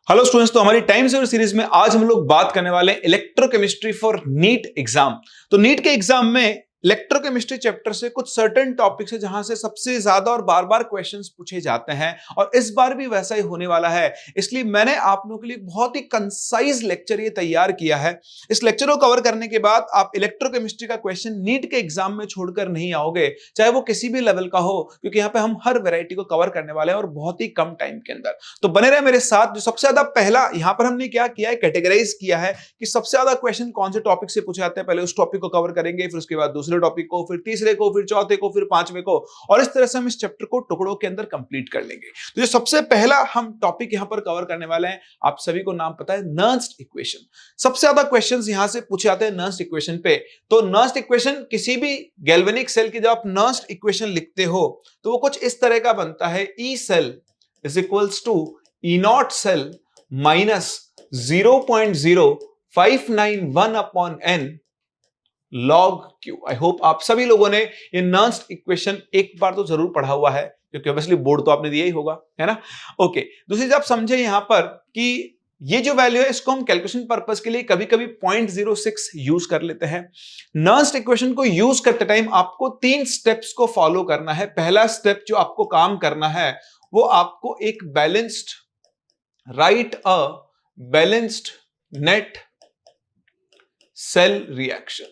Hello students, तो हमारी time saver series में आज हम लोग बात करने वाले हैं इलेक्ट्रोकेमिस्ट्री फॉर नीट एग्जाम। तो नीट के एग्जाम में इलेक्ट्रोकेमिस्ट्री चैप्टर से कुछ सर्टेन टॉपिक्स है जहां से सबसे ज्यादा और बार बार क्वेश्चंस पूछे जाते हैं और इस बार भी वैसा ही होने वाला है। इसलिए मैंने आप लोगों के लिए बहुत ही कंसाइज लेक्चर ये तैयार किया है। इस लेक्चर को कवर करने के बाद आप इलेक्ट्रोकेमिस्ट्री का क्वेश्चन नीट के एग्जाम में छोड़कर नहीं आओगे, चाहे वो किसी भी लेवल का हो, क्योंकि यहाँ पे हम हर वेराइटी को कवर करने वाले हैं और बहुत ही कम टाइम के अंदर। तो बने रहे मेरे साथ। जो सबसे ज्यादा पहला यहाँ पर हमने क्या किया है, कैटेगराइज किया है कि सबसे ज्यादा क्वेश्चन कौन से टॉपिक से पूछे जाते हैं। पहले उस टॉपिक को कवर करेंगे, फिर उसके बाद दूसरे टॉपिक को, फिर तीसरे को, फिर चौथे को, फिर पांचवें को, और इस तरह से हम इस चैप्टर को टुकड़ों के अंदर कंप्लीट कर लेंगे। तो जो सबसे पहला हम टॉपिक यहां पर कवर करने वाले हैं, आप सभी को नाम पता है, नर्स्ड इक्वेशन। सबसे ज्यादा क्वेश्चंस यहां से पूछे जाते हैं नर्स्ड इक्वेशन पे। तो नर्स्ड इक्वेशन, किसी भी गैल्वेनिक सेल की जब आप नर्स्ड इक्वेशन लिखते हो तो वो कुछ इस तरह का बनता है, E cell is equals to E not cell minus 0.0591 upon n log Q. I hope आप सभी लोगों ने ये नर्स्ड इक्वेशन एक बार तो जरूर पढ़ा हुआ है, क्योंकि ऑब्वियसली बोर्ड तो आपने दिया ही होगा, है ना। ओके, दूसरी चीज आप समझे यहां पर कि ये जो वैल्यू है इसको हम कैलकुलेशन पर्पस के लिए कभी कभी 0.06 यूज कर लेते हैं। नर्स्ड इक्वेशन को यूज करते टाइम आपको 3 स्टेप्स को फॉलो करना है। पहला स्टेप जो आपको काम करना है वो आपको एक balanced, right a balanced net cell reaction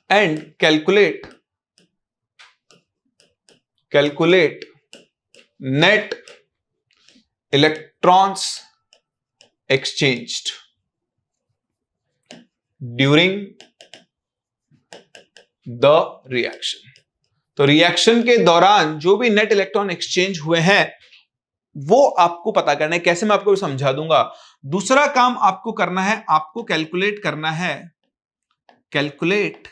and calculate net electrons exchanged during the reaction। तो रिएक्शन के दौरान जो भी नेट इलेक्ट्रॉन एक्सचेंज हुए हैं वो आपको पता करना है। कैसे, मैं आपको भी समझा दूंगा। दूसरा काम आपको करना है, आपको कैलकुलेट करना है, कैलकुलेट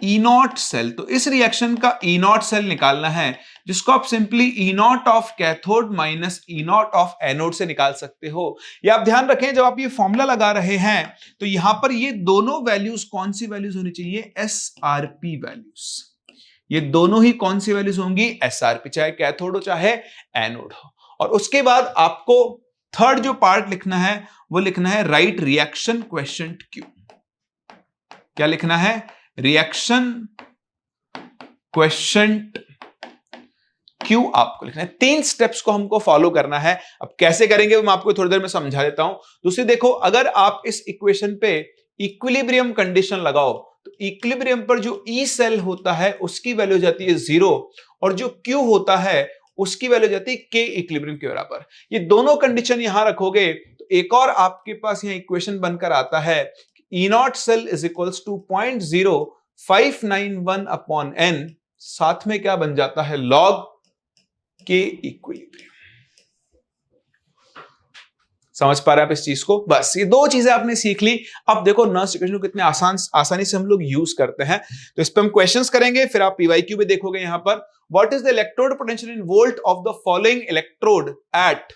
ई नॉट सेल। तो इस रिएक्शन का ई नॉट सेल निकालना है, जिसको आप simply E nought of cathode minus E nought of anode से निकाल सकते हो। ये आप ध्यान रखें, जब आप ये फॉर्मूला लगा रहे हैं तो यहां पर ये दोनों वैल्यूज कौन सी वैल्यूज होनी चाहिए, एसआरपी वैल्यूज। ये दोनों ही कौन सी वैल्यूज होंगी, एसआरपी, चाहे कैथोड हो चाहे एनोड हो। और उसके बाद आपको थर्ड जो पार्ट लिखना है वो लिखना है राइट रिएक्शन क्वेश्चन क्यू। क्या लिखना है, रिएक्शन क्वेश्चंट क्यू आपको लिखना है। 3 स्टेप्स को हमको फॉलो करना है। अब कैसे करेंगे वो मैं आपको थोड़ी देर में समझा देता हूं। दूसरी देखो, अगर आप इस इक्वेशन पे इक्विलिब्रियम कंडीशन लगाओ तो इक्विलिब्रियम पर जो ई सेल होता है उसकी वैल्यू हो जाती है 0 और जो क्यू होता है उसकी वैल्यू हो जाती है के इक्विलिब्रियम के बराबर। ये दोनों कंडीशन यहां रखोगे तो एक और आपके पास यहां इक्वेशन बनकर आता है, E naught cell is equals to 0.0591 upon n, साथ में क्या बन जाता है, log के इक्विलिब्रियम। समझ पा रहे हैं आप इस चीज को? बस ये 2 चीजें आपने सीख ली। अब देखो नर्स्ड इक्वेशन को कितने आसानी से हम लोग यूज करते हैं। तो इस पे हम क्वेश्चंस करेंगे, फिर आप पीवाईक्यू भी देखोगे यहां पर। What is the electrode potential in volt of the following electrode at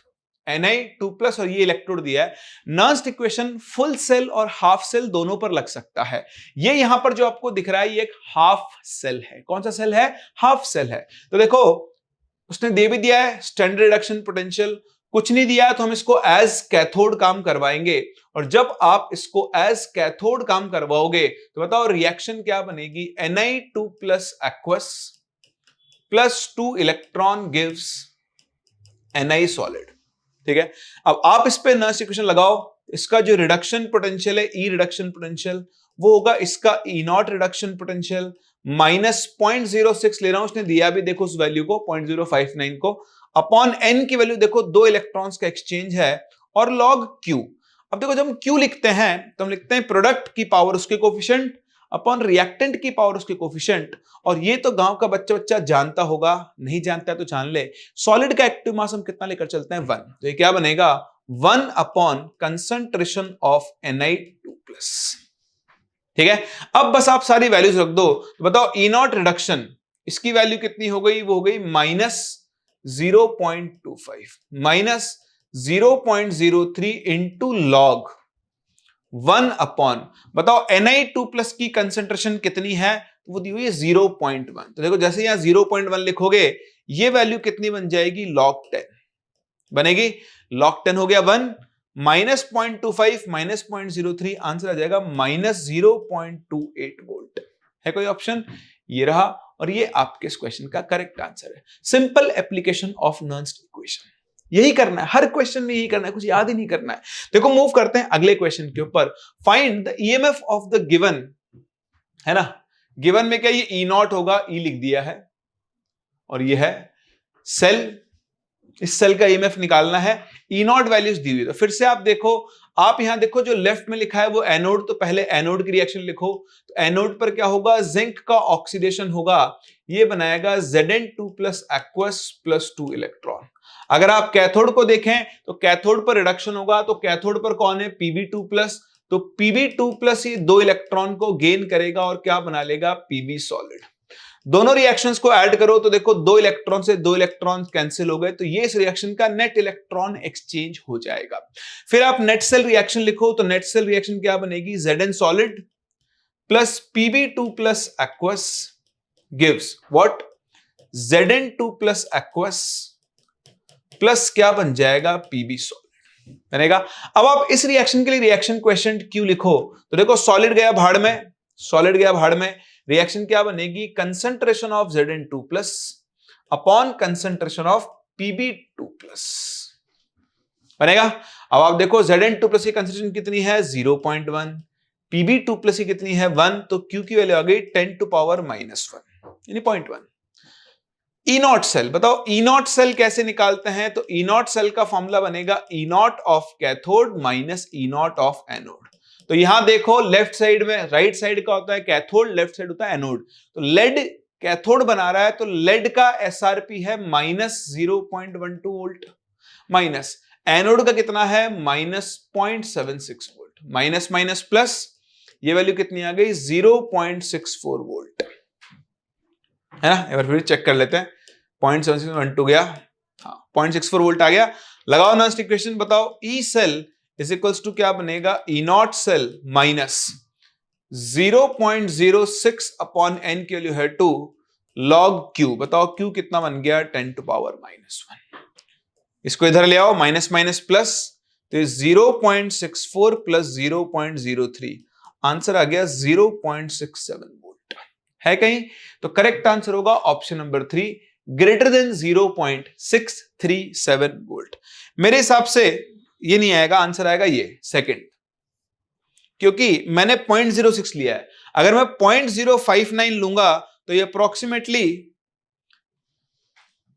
Na2+, और ये इलेक्ट्रोड दिया है। नर्स्ड इक्वेशन फुल सेल और हाफ सेल दोनों पर लग सकता है। ये यहां पर जो आपको दिख रहा है ये एक हाफ सेल है। कौन सा सेल है, हाफ सेल है। तो देखो उसने दे भी दिया है स्टैंडर्ड रिडक्शन पोटेंशियल, कुछ नहीं दिया है तो हम इसको एज कैथोड काम करवाएंगे। और जब आप इसको एज कैथोड काम करवाओगे तो बताओ रिएक्शन क्या बनेगी, Na2+ aqueous plus 2 electron gives Na solid. ठीक है, अब आप इस पे नर्स्ड इक्वेशन लगाओ, इसका जो रिडक्शन पोटेंशियल है, ई रिडक्शन पोटेंशियल, वो होगा इसका ई नॉट रिडक्शन पोटेंशियल माइनस 0.06 ले रहा हूं, उसने दिया भी देखो उस वैल्यू को 0.059 को, अपॉन एन की वैल्यू देखो 2 इलेक्ट्रॉन्स का एक्सचेंज है, और लॉग क्यू। अब देखो जब हम क्यू लिखते हैं तो हम लिखते हैं प्रोडक्ट की पावर उसके कोफिशिएंट अपॉन रिएक्टेंट की पावर उसके कोफिशिएंट। और ये तो गांव का बच्चा जानता होगा, नहीं जानता है तो जान ले, सॉलिड का एक्टिव मास हम कितना लेकर चलते हैं, 1। तो ये क्या बनेगा, 1 अपॉन कंसंट्रेशन ऑफ Na2+। ठीक है, अब बस आप सारी वैल्यूज रख दो। तो बताओ ई नॉट रिडक्शन, इसकी वैल्यू कितनी हो गई, वो हो गई -0.25 माइनस 0.03 इंटू लॉग 1 अपॉन, बताओ Na2+ की कंसेंट्रेशन कितनी है, वो दी हुई है 0.1। तो देखो जैसे यहां 0.1 लिखोगे ये वैल्यू कितनी बन जाएगी, log 10 बनेगी। log 10 हो गया 1, माइनस 0.25 माइनस 0.03, आंसर आ जाएगा माइनस 0.28 वोल्ट। है कोई ऑप्शन? ये रहा, और ये आपके इस क्वेश्चन का करेक्ट आंसर है। सिंपल एप्लीकेशन ऑफ नर्न्स इक्वेशन, यही करना है हर क्वेश्चन में, यही करना है, कुछ याद ही नहीं करना है। देखो मूव करते हैं अगले क्वेश्चन के ऊपर। Find the EMF of the given, है ना, गिवन में क्या ये ई नॉट होगा, ई लिख दिया है, और ये है सेल, इस सेल का ईएमएफ निकालना है, ई नॉट वैल्यूज दी हुई। तो फिर से आप देखो, आप यहां देखो जो लेफ्ट में लिखा है वो एनोड, तो पहले एनोड की रिएक्शन लिखो। तो एनोड पर क्या होगा, जिंक का ऑक्सीडेशन होगा, ये बनाएगा Zn2 plus aqueous plus 2 electron. अगर आप कैथोड को देखें तो कैथोड पर रिडक्शन होगा, तो कैथोड पर कौन है, Pb2 प्लस, तो Pb2 प्लस ये 2 इलेक्ट्रॉन को गेन करेगा और क्या बना लेगा, Pb सॉलिड। दोनों रिएक्शंस को ऐड करो तो देखो 2 इलेक्ट्रॉन से 2 इलेक्ट्रॉन कैंसिल हो गए, तो ये इस रिएक्शन का नेट इलेक्ट्रॉन एक्सचेंज हो जाएगा। फिर आप नेट सेल रिएक्शन लिखो, तो नेट सेल रिएक्शन क्या बनेगी, Zn solid plus Pb2 plus aqueous gives what, Zn2 plus aqueous plus क्या बन जाएगा, Pb सॉलिड बनेगा। अब आप इस रिएक्शन के लिए रिएक्शन क्वेश्चन क्यों लिखो, तो देखो सॉलिड गया भाड़ में, सॉलिड गया भाड़ में, रिएक्शन क्या बनेगी, concentration of Zn2 plus upon concentration of Pb2 plus बनेगा। अब आप देखो Zn2 प्लस की कंसंट्रेशन कितनी है, 0.1, Pb2 प्लस की कितनी है, 1, तो Q की वैल्यू आ गई 10 टू पावर -1 यानी 0.1। ई नॉट सेल, बताओ ई नॉट सेल कैसे निकालते हैं, तो ई नॉट सेल का फॉर्मूला बनेगा E nought of cathode minus E nought of anode. तो यहां देखो लेफ्ट साइड में, राइट साइड का होता है कैथोड, लेफ्ट साइड होता है एनोड। तो लेड कैथोड बना रहा है, तो लेड का एसआरपी है माइनस 0.12 वोल्ट, माइनस एनोड का कितना है, minus 0.76 volt, minus minus plus, ये वैल्यू कितनी आ गई, 0.64 वोल्ट, है ना। एक बार फिर चेक कर लेते हैं, 0.7612 गया, हाँ 0.64 वोल्ट आ गया। लगाओ नर्न्स इक्वेशन, बताओ E cell is equals to क्या बनेगा, E not cell minus 0.06 upon n की वैल्यू है 2 लॉग क्यू, बताओ क्यू कितना बन गया, 10 टू पावर -1। इसको इधर ले आओ, माइनस माइनस प्लस, तो 0.64 प्लस 0.03, आंसर आ गया 0.67 वोल्ट। है कहीं, तो करेक्ट आंसर होगा option number 3, greater than 0.637 volt. मेरे हिसाब से ये नहीं आएगा, आंसर आएगा ये सेकंड, क्योंकि मैंने 0.06 लिया है। अगर मैं 0.059 लूंगा तो ये अप्रोक्सीमेटली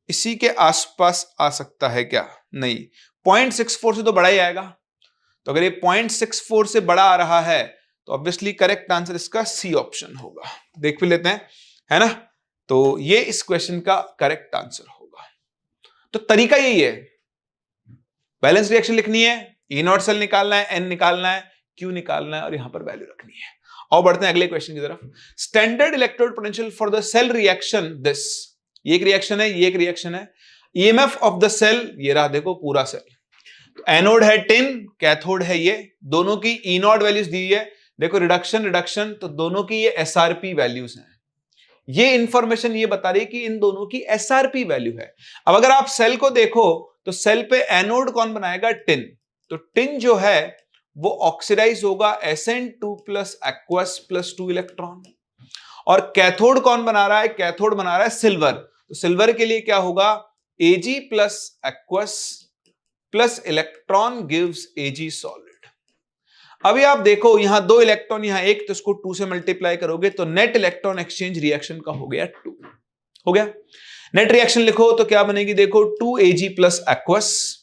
इसी के आसपास आ सकता है क्या, नहीं, 0.64 से तो बड़ा ही आएगा। तो अगर ये 0.64 से बड़ा आ रहा है तो ऑब्वियसली करेक्ट आंसर इसका सी ऑप्शन होगा। देख भी लेते हैं, है ना। तो ये इस क्वेश्चन का करेक्ट आंसर होगा। तो तरीका यही है, बैलेंस रिएक्शन लिखनी है, ई नॉट सेल निकालना है, एन निकालना है, क्यू निकालना है, और यहां पर वैल्यू रखनी है। और बढ़ते हैं अगले क्वेश्चन की तरफ। Standard electrode potential for the cell reaction this, ये एक रिएक्शन है, ये एक रिएक्शन है। ईएमएफ ऑफ द सेल, ये रहा देखो पूरा सेल, तो एनोड है 10, कैथोड है ये, दोनों की ई नॉट वैल्यूज दी है, देखो रिडक्शन रिडक्शन, तो दोनों की ये एसआरपी वैल्यूज हैं। ये इंफॉर्मेशन ये बता रही है कि इन दोनों की एसआरपी वैल्यू है। अब अगर आप सेल को देखो तो सेल पे एनोड कौन बनाएगा, टिन, तो टिन जो है वो ऑक्सीडाइज होगा Sn2 plus aqueous plus 2 electron. और कैथोड कौन बना रहा है, कैथोड बना रहा है सिल्वर, तो सिल्वर के लिए क्या होगा, Ag plus aqueous plus electron gives Ag solid. अभी आप देखो यहां 2 इलेक्ट्रॉन, यहां एक, तो इसको 2 से मल्टीप्लाई करोगे तो नेट इलेक्ट्रॉन एक्सचेंज रिएक्शन का हो गया 2, हो गया। नेट रिएक्शन लिखो तो क्या बनेगी, देखो 2Ag plus aqueous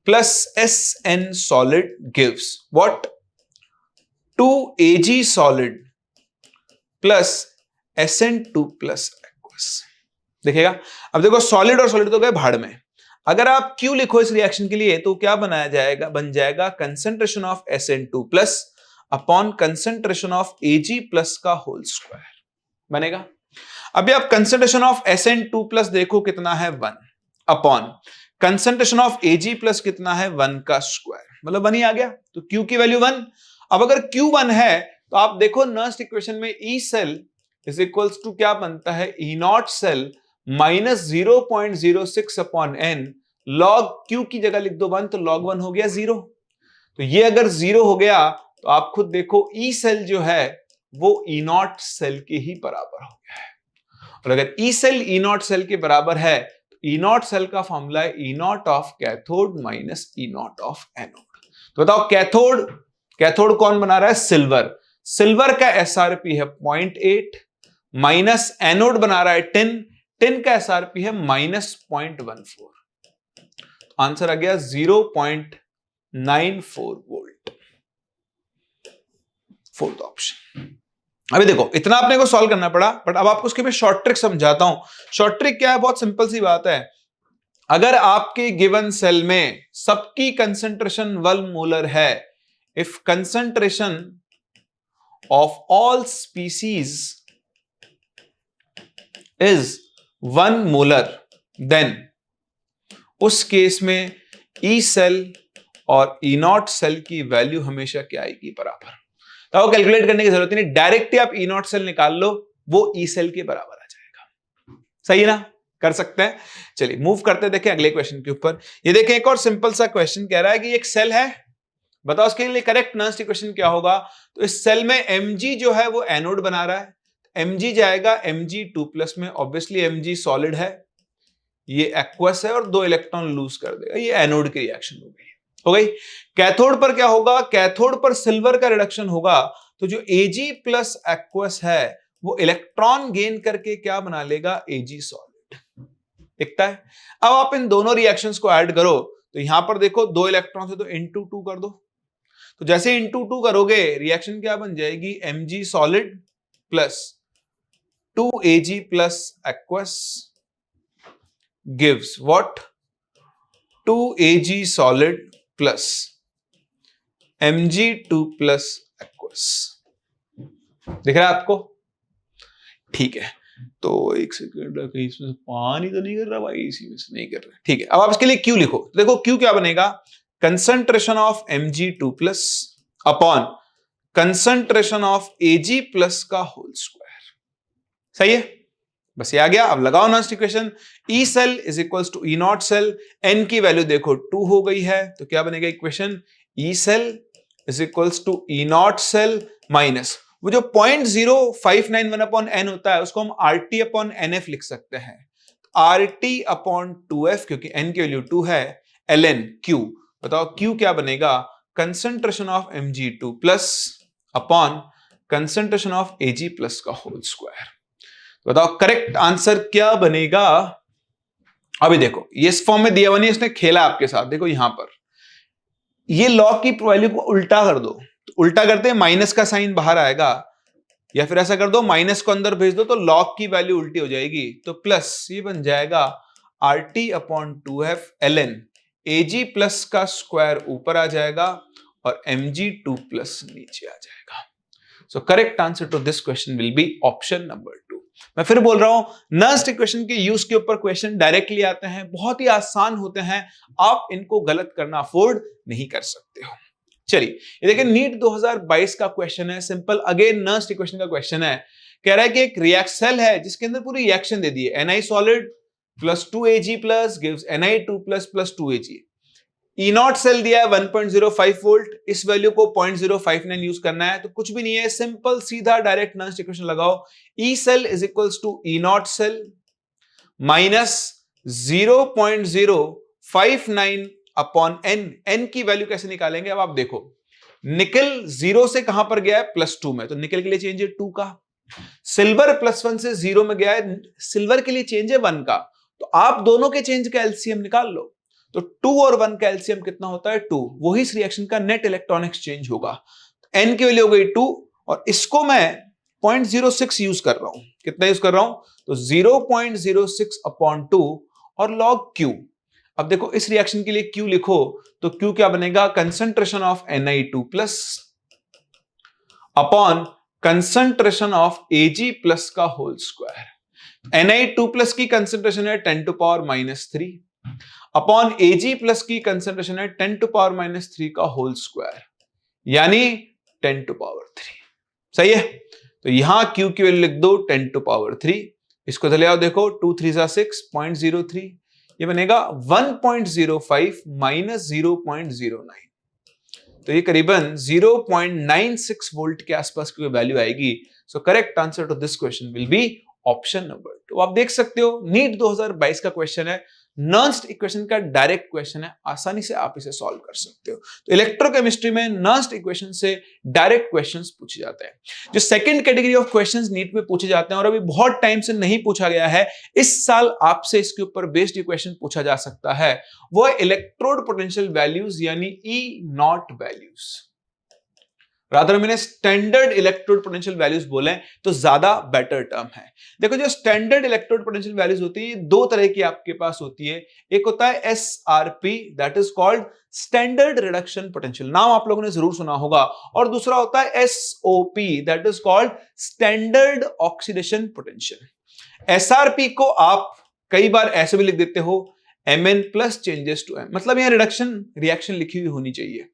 plus Sn solid gives what, 2Ag solid plus Sn2 plus aqueous. देखिएगा, अब देखो सॉलिड और सॉलिड तो गए भाड़ में। अगर आप Q लिखो इस रिएक्शन के लिए तो क्या बनाया जाएगा, बन जाएगा concentration of Sn2 plus upon concentration of Ag plus का होल स्क्वायर बनेगा। अभी आप कंसंट्रेशन ऑफ Sn2 प्लस देखो कितना है 1 upon concentration of Ag plus कितना है 1 का स्क्वायर, मतलब 1 ही आ गया, तो Q की वैल्यू 1। अब अगर Q 1 है तो आप देखो नर्स्ट इक्वेशन में E cell is equals to क्या बनता है, E not cell minus 0.06 upon n log Q की जगह लिख दो 1, तो log 1 हो गया 0। तो ये अगर 0 हो गया तो आप खुद देखो E सेल जो है वो E नॉट सेल के ही बराबर हो गया है। और अगर E cell E not cell के बराबर है तो E नॉट सेल का फॉर्मूला है E not of cathode minus E not of anode. तो बताओ कैथोड कौन बना रहा है? सिल्वर। सिल्वर का SRP है 0.8 माइनस एनोड बना रहा है टिन का SRP है -0.14। आंसर आ गया 0.94 वोल्ट, फोर्थ ऑप्शन। अभी देखो इतना अपने को सॉल्व करना पड़ा, बट अब आपको उसके भी शॉर्ट ट्रिक समझाता हूं। शॉर्ट ट्रिक क्या है? बहुत सिंपल सी बात है। अगर आपके गिवन सेल में सबकी कंसंट्रेशन 1 मोलर है, if concentration of all species is 1 molar, then उस केस में ई सेल और ई नॉट सेल की वैल्यू हमेशा क्या आएगी? बराबर। तो कैलकुलेट करने की जरूरत नहीं, डायरेक्टली आप ई नॉट सेल निकाल लो, वो ई सेल के बराबर आ जाएगा। सही है ना? कर सकते हैं। चलिए मूव करते हैं, देखें अगले क्वेश्चन के ऊपर। ये देखें एक और सिंपल सा क्वेश्चन कह रहा है कि एक सेल है, बताओ उसके लिए करेक्ट नॉन इक्वेशन क्या होगा? तो इस सेल में Mg जो है वो एनोड बना रहा है, Mg जाएगा Mg2+ में, ऑब्वियसली Mg सॉलिड है, ये एक्वस है और 2 इलेक्ट्रॉन लूज कर देगा, ये एनोड की रिएक्शन हो गई। कैथोड पर क्या होगा? कैथोड पर सिल्वर का रिडक्शन होगा, तो जो Ag प्लस एक्वस है वो इलेक्ट्रॉन गेन करके क्या बना लेगा? Ag solid. दिखता है? अब आप इन दोनों रिएक्शंस को ऐड करो, तो यहां पर देखो 2 इलेक्ट्रॉन है तो इंटू 2 कर दो, तो जैसे इंटू 2 करोगे रिएक्शन क्या बन जाएगी? Mg solid plus 2Ag plus aqueous gives what? 2Ag solid plus Mg2 plus aqueous। दिख रहा है आपको? ठीक है, तो एक सेकंड, कहीं इसमें पानी तो नहीं कर रहा भाई? इसी में से नहीं कर रहा। ठीक है, अब आप इसके लिए Q लिखो। देखो Q क्या बनेगा? Concentration of Mg2 plus upon concentration of Ag plus का होल स्क्वायर। सही है? बस ये आ गया। अब लगाओ नॉन equation. E cell is equals to E not cell, n की वैल्यू देखो 2 हो गई है, तो क्या बनेगा equation? E cell is equals to E not cell minus वो जो 0.0591 अपॉन एन होता है उसको हम RT अपॉन NF लिख सकते हैं, RT अपॉन 2F, क्योंकि एन की वैल्यू 2 है, ln Q। बताओ Q क्या बनेगा? Concentration of Mg2 plus upon concentration of Ag plus का होल स्क्वायर। बताओ करेक्ट आंसर क्या बनेगा? अभी देखो ये इस फॉर्म में दिया हुआ नहीं, इसने खेला आपके साथ। देखो यहां पर ये लॉग की वैल्यू को उल्टा कर दो, तो उल्टा करते हैं माइनस का साइन बाहर आएगा, या फिर ऐसा कर दो माइनस को अंदर भेज दो तो लॉग की वैल्यू उल्टी हो जाएगी, तो प्लस ये बन जाएगा RT अपॉन 2F ln Ag प्लस का स्क्वायर ऊपर आ जाएगा और Mg2 प्लस नीचे आ जाएगा। So correct answer to this question will be option number 2। मैं फिर बोल रहा हूं, नर्स्ट इक्वेशन के यूज के ऊपर क्वेश्चन डायरेक्टली आते हैं, बहुत ही आसान होते हैं, आप इनको गलत करना अफोर्ड नहीं कर सकते हो। चलिए ये देखिए नीट 2022 का क्वेश्चन है, सिंपल अगेन नर्स्ट इक्वेशन का क्वेश्चन है। कह रहा है कि एक रिएक्शन है जिसके अंदर पूरी रिएक्शन दे दी है, Ni solid plus 2Ag plus gives Ni2 plus plus 2Ag। E not cell दिया है 1.05 वोल्ट, इस वैल्यू को 0.059 यूज करना है, तो कुछ भी नहीं है, सिंपल सीधा डायरेक्ट नॉन इक्वेशन लगाओ। E cell is equals to E not cell minus 0.059 upon n. N की वैल्यू कैसे निकालेंगे? अब आप देखो निकल 0 से कहां पर गया है? +2 में, तो निकल के लिए चेंज है 2 का। सिल्वर +1 से 0 में गया है, सिल्वर के लिए चेंज है 1 का, तो आप दोनों के चेंज का एलसीएम निकाल लो, तो 2 और 1 का एलसीएम कितना होता है? 2। वही इस रिएक्शन का नेट इलेक्ट्रॉन एक्सचेंज होगा। एन की वैल्यू हो गई 2 और इसको मैं 0.06 यूज कर रहा हूं। कितना यूज कर रहा हूं? तो 0.06 अपॉन 2 और लॉग Q। अब देखो इस रिएक्शन के लिए Q लिखो, तो Q क्या बनेगा? Concentration of Ni2 plus upon concentration of Ag plus का होल स्क्वायर। Ni2 प्लस की कंसंट्रेशन है 10⁻³ अपॉन Ag प्लस की कंसंट्रेशन है 10⁻³ का होल स्क्वायर, यानी 10⁻³। सही है? तो यहां Q की वैल्यू लिख दो 10⁻³। इसको चले आओ, देखो 2 3 6 0.03, ये बनेगा 1.05 माइनस 0.09, तो ये करीबन 0.96 वोल्ट के आसपास की वैल्यू आएगी। So correct answer to this question will be option number 2। आप देख सकते हो नीट 2022 का क्वेश्चन है, नर्स्ड इक्वेशन का डायरेक्ट क्वेश्चन है, आसानी से आप इसे सॉल्व कर सकते हो। तो इलेक्ट्रोकेमिस्ट्री में नर्स्ड इक्वेशन से डायरेक्ट क्वेश्चंस पूछे जाते हैं। जो second category of questions NEET में पूछे जाते हैं और अभी बहुत टाइम से नहीं पूछा गया है, इस साल आपसे इसके ऊपर बेस्ड ये क्वेश्चन पूछा जा सकता है, वो है इलेक्ट्रोड पोटेंशियल वैल्यूज यानी ई नॉट वैल्यूज। रादर मैंने स्टैंडर्ड इलेक्ट्रोड पोटेंशियल वैल्यूज बोले तो ज्यादा बेटर टर्म है। देखो जो स्टैंडर्ड इलेक्ट्रोड पोटेंशियल वैल्यूज होती है, दो तरह की आपके पास होती है। एक होता है SRP, that is called standard reduction potential, नाम आप लोगों ने जरूर सुना होगा, और दूसरा होता है SOP, that is called standard oxidation potential. SRP को आप कई बार ऐसे भी लिख देते हो Mn plus changes to M, मतलब यहां रिडक्शन रिएक्शन लिखी हुई होनी चाहिए।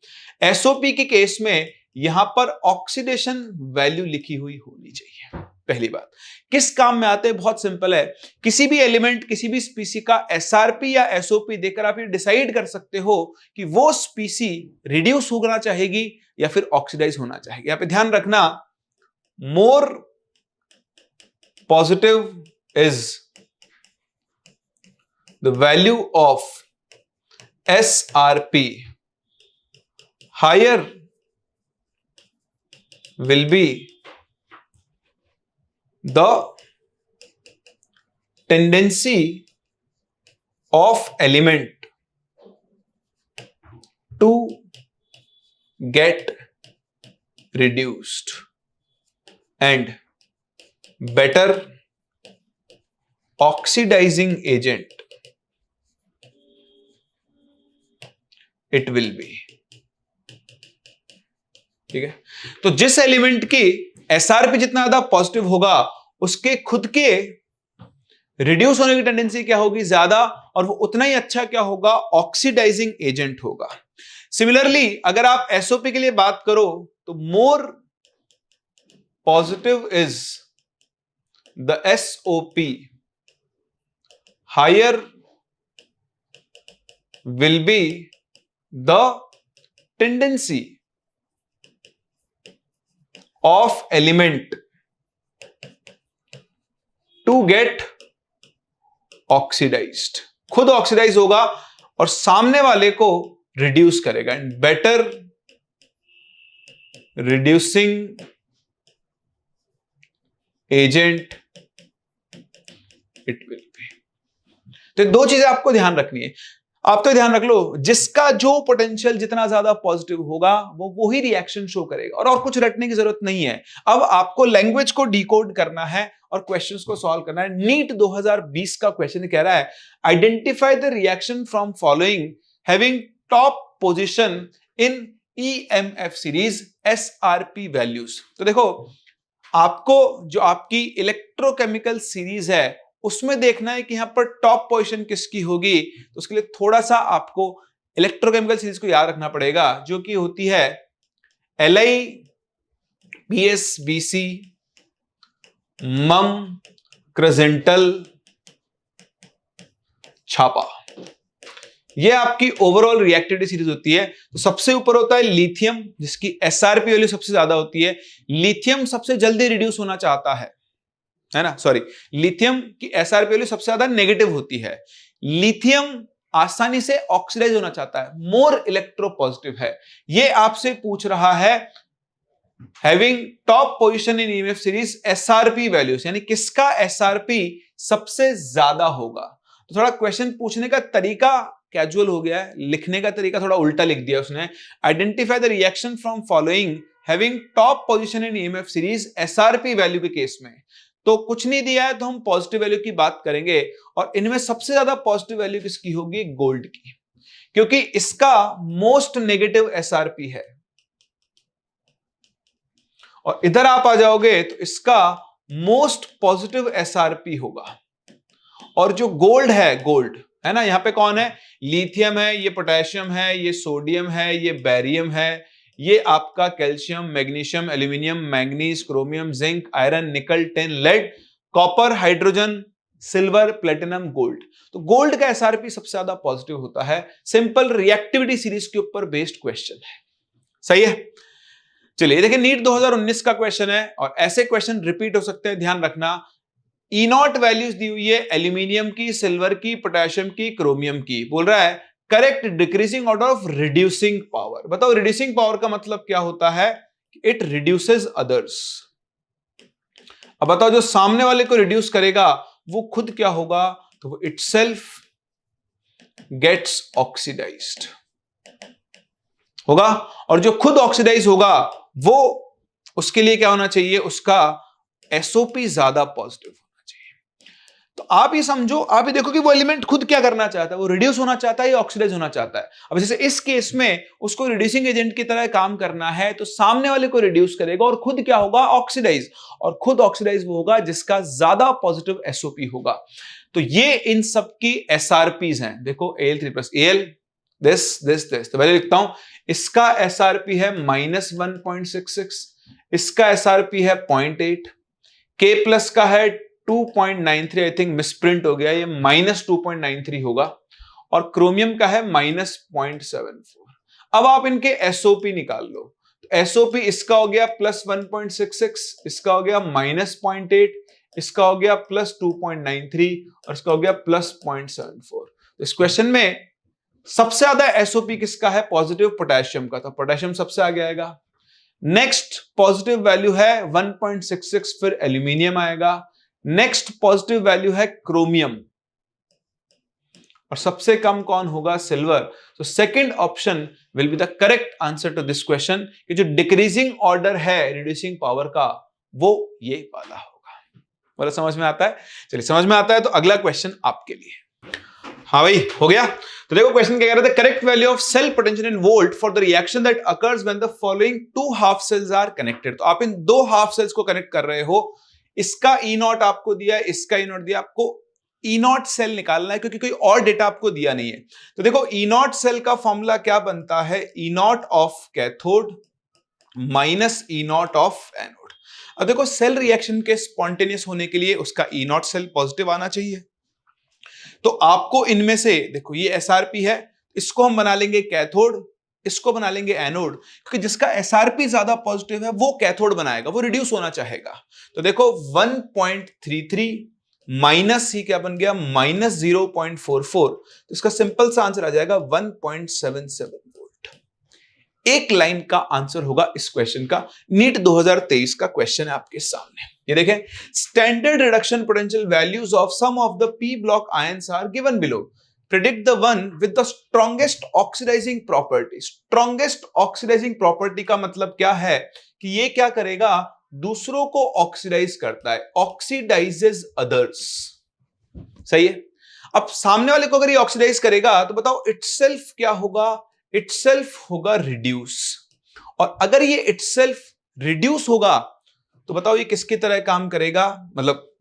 एसओपी के केस में यहां पर ऑक्सीडेशन वैल्यू लिखी हुई होनी चाहिए। पहली बात किस काम में आते हैं, बहुत सिंपल है, किसी भी एलिमेंट किसी भी स्पीसी का एसआरपी या एसओपी देकर आप ये डिसाइड कर सकते हो कि वो स्पीसी रिड्यूस होना चाहेगी या फिर ऑक्सीडाइज होना चाहेगी। यहां पे ध्यान रखना, मोर positive is the value of SRP, higher will be the tendency of element to get reduced and better oxidizing agent it will be। ठीक है, तो जिस एलिमेंट की एसआरपी जितना ज्यादा पॉजिटिव होगा उसके खुद के रिड्यूस होने की टेंडेंसी क्या होगी, ज्यादा, और वो उतना ही अच्छा क्या होगा, ऑक्सीडाइजिंग एजेंट होगा। सिमिलरली अगर आप एसओपी के लिए बात करो तो more positive is the SOP, higher will be the tendency of element to get oxidized, खुद ऑक्सीडाइज होगा और सामने वाले को रिड्यूस करेगा, and better reducing agent it will be. तो दो चीजें आपको ध्यान रखनी है, आप तो ध्यान रख लो, जिसका जो पोटेंशियल जितना ज्यादा पॉजिटिव होगा वो ही रिएक्शन शो करेगा, और कुछ रटने की जरूरत नहीं है। अब आपको लैंग्वेज को डिकोड करना है और क्वेश्चंस को सॉल्व करना है। नीट 2020 का क्वेश्चन कह रहा है identify the reaction from following having top position in EMF series SRP values. तो देखो आपको जो आपकी इलेक्ट्रोकेमिकल सीरीज है उसमें देखना है कि यहां पर टॉप पोजीशन किसकी होगी, तो उसके लिए थोड़ा सा आपको इलेक्ट्रोकेमिकल सीरीज को याद रखना पड़ेगा, जो कि होती है LiPsBc मम क्रेजेंटल छापा। ये आपकी ओवरऑल रिएक्टिविटी सीरीज होती है। तो सबसे ऊपर होता है लिथियम, जिसकी SRP वैल्यू सबसे ज्यादा होती है। लिथियम सबसे जल्दी रिड्यूस होना चाहता है ना, सॉरी, लिथियम की SRP वैल्यू सबसे ज्यादा नेगेटिव होती है। लिथियम आसानी से ऑक्सीडाइज होना चाहता है, मोर इलेक्ट्रोपॉजिटिव है। ये आपसे पूछ रहा है having top position in EMF series SRP values, यानी किसका SRP सबसे ज्यादा होगा। तो थोड़ा क्वेश्चन पूछने का तरीका कैजुअल हो गया है, लिखने का तरीका थोड़ा उल्टा लिख दिया उसने। Identify the reaction from following having top position in EMF series SRP value के केस में तो कुछ नहीं दिया है, तो हम पॉजिटिव वैल्यू की बात करेंगे, और इनमें सबसे ज्यादा पॉजिटिव वैल्यू किसकी होगी, गोल्ड की, क्योंकि इसका मोस्ट नेगेटिव SRP है। और इधर आप आ जाओगे तो इसका मोस्ट पॉजिटिव SRP होगा। और जो गोल्ड है ना, यहां पे कौन है, लिथियम है, ये पोटेशियम है, ये सोडियम है, ये बेरियम है, ये आपका calcium, magnesium, aluminium, manganese, chromium, zinc, iron, nickel, tin, lead, copper, hydrogen, silver, platinum, gold. तो गोल्ड का एसआरपी सबसे ज्यादा पॉजिटिव होता है। सिंपल रिएक्टिविटी सीरीज के ऊपर बेस्ड क्वेश्चन है। सही है। चलिए देखिए, नीट 2019 का क्वेश्चन है और ऐसे क्वेश्चन रिपीट हो सकते हैं, ध्यान रखना। ई नॉट वैल्यूज दी हुई है एल्यूमिनियम की, सिल्वर की, पोटेशियम की, क्रोमियम की। बोल रहा है correct decreasing order of reducing power. बताओ रिड्यूसिंग पावर का मतलब क्या होता है? It reduces others. अब बताओ जो सामने वाले को रिड्यूस करेगा वो खुद क्या होगा? तो वो इटसेल्फ गेट्स ऑक्सीडाइज्ड होगा, और जो खुद ऑक्सीडाइज होगा वो, उसके लिए क्या होना चाहिए? उसका एसओपी ज्यादा पॉजिटिव होना चाहिए। तो आप ये समझो, आप ये देखो कि वो एलिमेंट खुद क्या करना चाहता है, वो रिड्यूस होना चाहता है या ऑक्सीडाइज होना चाहता है। अब जैसे इस केस में उसको रिड्यूसिंग एजेंट की तरह काम करना है, तो सामने वाले को रिड्यूस करेगा और खुद क्या होगा? ऑक्सीडाइज। और खुद ऑक्सीडाइज वो होगा जिसका ज्यादा पॉजिटिव एसओपी होगा। तो ये इन सब की एसआरपीज हैं। देखो Al3+ Al, दिस तो पहले लिखता हूं, इसका एसआरपी है -1.66, इसका एसआरपी है 0.8, K+ का है 2.93, आई थिंक मिसप्रिंट हो गया, ये -2.93 होगा, और क्रोमियम का है -0.74। अब आप इनके एसओपी निकाल लो। तो एसओपी इसका हो गया +1.66, इसका हो गया -0.8, इसका हो गया +2.93 और इसका हो गया +0.74। तो इस क्वेश्चन में सबसे ज्यादा एसओपी किसका है? पॉजिटिव पोटेशियम का, तो पोटेशियम सबसे आगे आएगा। नेक्स्ट पॉजिटिव वैल्यू है 1.66, फिर एल्यूमिनियम आएगा। नेक्स्ट पॉजिटिव वैल्यू है क्रोमियम, और सबसे कम कौन होगा? सिल्वर। तो second option will be the correct answer to this question, कि जो डिक्रीजिंग ऑर्डर है रिड्यूसिंग पावर का वो ये वाला होगा। बोला समझ में आता है? चलिए समझ में आता है तो अगला क्वेश्चन आपके लिए। हाँ भाई, हो गया। तो देखो क्वेश्चन क्या कह रहा था, correct value of cell potential in volt for the reaction that occurs when the following two half cells are connected. तो आप इन दो हाफ सेल्स को कनेक्ट कर रहे हो, इसका ई नॉट आपको दिया, इसका ई नॉट दिया, आपको ई नॉट सेल निकालना है क्योंकि कोई और डेटा आपको दिया नहीं है। तो देखो ई नॉट सेल का फॉर्मूला क्या बनता है? E nought of cathode minus E nought of anode. अब देखो सेल रिएक्शन के स्पॉन्टेनियस होने के लिए उसका ई नॉट सेल पॉजिटिव आना चाहिए। तो आपको इनमें से देखो, ये एसआरपी है, इसको हम बना लेंगे कैथोड, इसको बना लेंगे एनोड, क्योंकि जिसका एसआरपी ज्यादा पॉजिटिव है वो कैथोड बनाएगा, वो रिड्यूस होना चाहेगा। तो देखो 1.33 माइनस ही क्या बन गया? -0.44। तो इसका सिंपल सा आंसर आ जाएगा 1.77 वोल्ट। एक लाइन का आंसर होगा इस क्वेश्चन का। नीट 2023 का क्वेश्चन है आपके सामने। ये देखें, standard reduction potential values of some of the p block ions are given below. Predict the one with the strongest oxidizing property. Strongest oxidizing property का मतलब क्या है? कि ये क्या करेगा? दूसरों को ऑक्सीडाइज करता है, ऑक्सीडाइजेस अदर्स। सही है। अब सामने वाले को अगर ये ऑक्सीडाइज करेगा तो बताओ इटसेल्फ क्या होगा? इटसेल्फ होगा रिड्यूस। और अगर ये इटसेल्फ रिड्यूस होगा तो बताओ ये किसकी तरह काम करेगा? मतलब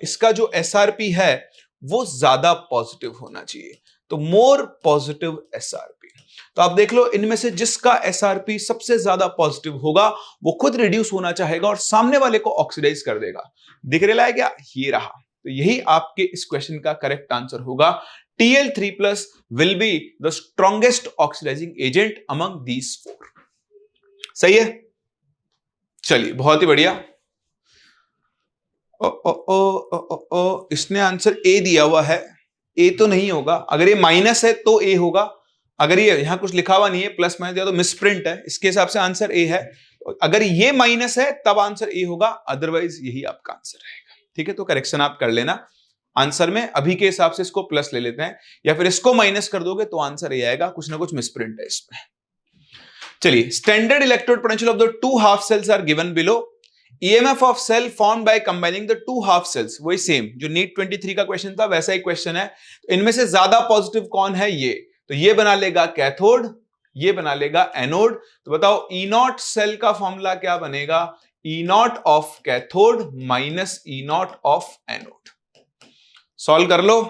इसका जो एसआरपी है वो ज्यादा पॉजिटिव होना चाहिए, तो मोर पॉजिटिव एसआरपी। तो आप देख लो, इनमें से जिसका एसआरपी सबसे ज्यादा पॉजिटिव होगा वो खुद रिड्यूस होना चाहेगा और सामने वाले को ऑक्सीडाइज कर देगा। दिख रहा है क्या? ये रहा। तो यही आपके इस क्वेश्चन का करेक्ट आंसर होगा। Tl3+ will be the strongest oxidizing agent among these four। सही है। चलिए बहुत ही बढ़िया। इसने आंसर ए दिया हुआ है, ए तो नहीं होगा। अगर ये माइनस है तो ए होगा, अगर ये यहां कुछ लिखा हुआ नहीं है प्लस माइनस दिया तो मिसप्रिंट है, इसके हिसाब से आंसर ए है। अगर ये माइनस है तब आंसर ए होगा, अदरवाइज यही आपका आंसर रहेगा। ठीक है, तो करेक्शन आप कर लेना आंसर में। अभी के हिसाब से इसको प्लस ले लेते हैं, या फिर इसको माइनस कर दोगे तो आंसर ए आएगा, कुछ ना कुछ मिसप्रिंट है इसमें। चलिए, standard electrode potential of the two half cells are given below. EMF of cell formed by combining the two half cells, वही सेम जो नीट 23 का क्वेश्चन था वैसा ही क्वेश्चन है। तो इनमें से ज्यादा पॉजिटिव कौन है? ये। तो ये बना लेगा कैथोड, ये बना लेगा एनोड। तो बताओ ई नॉट सेल का फॉर्मूला क्या बनेगा? E nought of cathode minus E nought of anode. Solve कर लो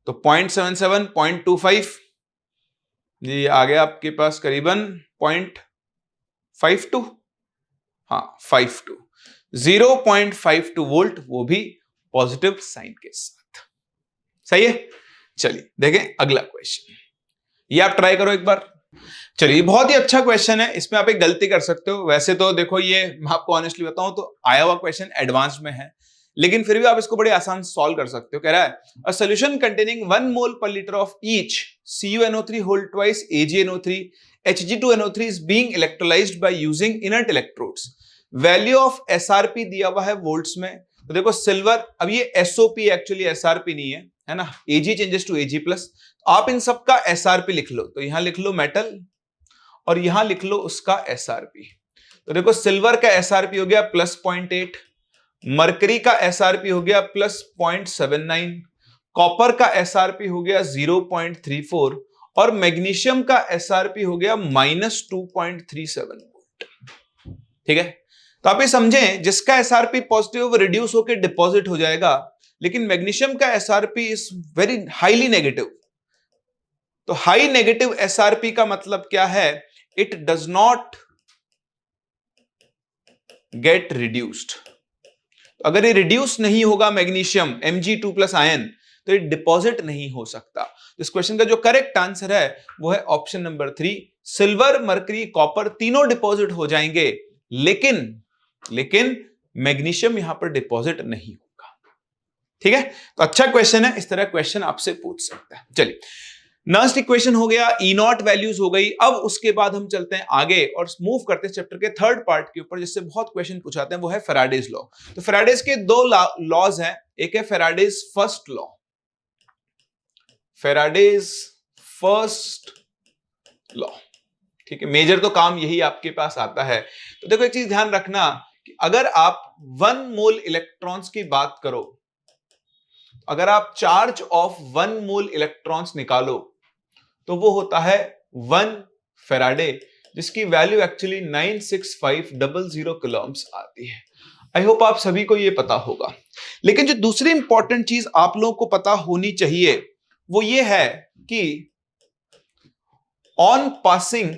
तो 0.77, 0.25, ये आ गया आपके पास करीबन 0.52, हाँ 52, 0.52 वोल्ट, वो भी पॉजिटिव साइन के साथ। सही है, चलिए देखें अगला क्वेश्चन, ये आप ट्राई करो एक बार। चलिए बहुत ही अच्छा क्वेश्चन है, इसमें आप एक गलती कर सकते हो। वैसे तो देखो ये मैं आपको ऑनेस्टली बताऊं तो आया हुआ क्वेश्चन एडवांस में है, लेकिन फिर भी आप इसको बड़े आसान सॉल्व कर सकते हो। कह रहा है अ सॉल्यूशन कंटेनिंग 1 मोल पर litre of each CuNO3 whole twice AgNO3 Hg2NO3 is being electrolyzed by using inert electrodes. Value of SRP दिया हुआ है वोल्ट्स में। तो देखो सिल्वर, अब ये SOP एक्चुअली SRP नहीं है ना, Ag changes to Ag plus. आप इन सब का SRP लिख लो, तो यहां लिख लो मेटल और यहां लिख लो उसका SRP। तो देखो सिल्वर का SRP हो गया +0.8, मरकरी का SRP हो गया +0.79, कॉपर का SRP हो गया 0.34 और मैग्नीशियम का SRP हो गया -2.37 वोल्ट। ठीक है, तो आप ये समझें जिसका SRP पॉजिटिव वो रिड्यूस होकर डिपॉजिट हो जाएगा, लेकिन मैग्नीशियम का SRP is very highly negative. तो हाई नेगेटिव SRP का मतलब क्या है, it does not gate reduced. अगर ये रिड्यूस नहीं होगा मैग्नीशियम Mg2+ आयन, तो ये डिपॉजिट नहीं हो सकता। तो इस क्वेश्चन का जो करेक्ट आंसर है वो है option number 3, silver mercury copper तीनों डिपॉजिट हो जाएंगे, लेकिन मैग्नीशियम यहां पर डिपॉजिट नहीं होगा। ठीक है, तो अच्छा क्वेश्चन है, इस तरह क्वेश्चन आपसे पूछ सकता है। चलिए नेक्स्ट इक्वेशन हो गया, E0 वैल्यूज हो गई। अब उसके बाद हम चलते हैं आगे और मूव करते हैं चैप्टर के थर्ड पार्ट के ऊपर, जिससे बहुत क्वेश्चन पूछाते हैं, वो है फैराडेज लॉ। तो फैराडेज के दो लॉज हैं, एक है Faraday's first law, Faraday's first law. ठीक है, मेजर तो काम यही आपके पास आता है। तो देखो एक चीज ध्यान रखना कि अगर आप 1 मोल इलेक्ट्रॉन्स की बात करो, अगर आप चार्ज ऑफ 1 मोल इलेक्ट्रॉन्स निकालो तो वो होता है 1 फैराडे, जिसकी वैल्यू एक्चुअली 96500 कूलम्ब्स आती है। आई होप आप सभी को ये पता होगा। लेकिन जो दूसरी इंपॉर्टेंट चीज आप लोगों को पता होनी चाहिए वो ये है कि ऑन पासिंग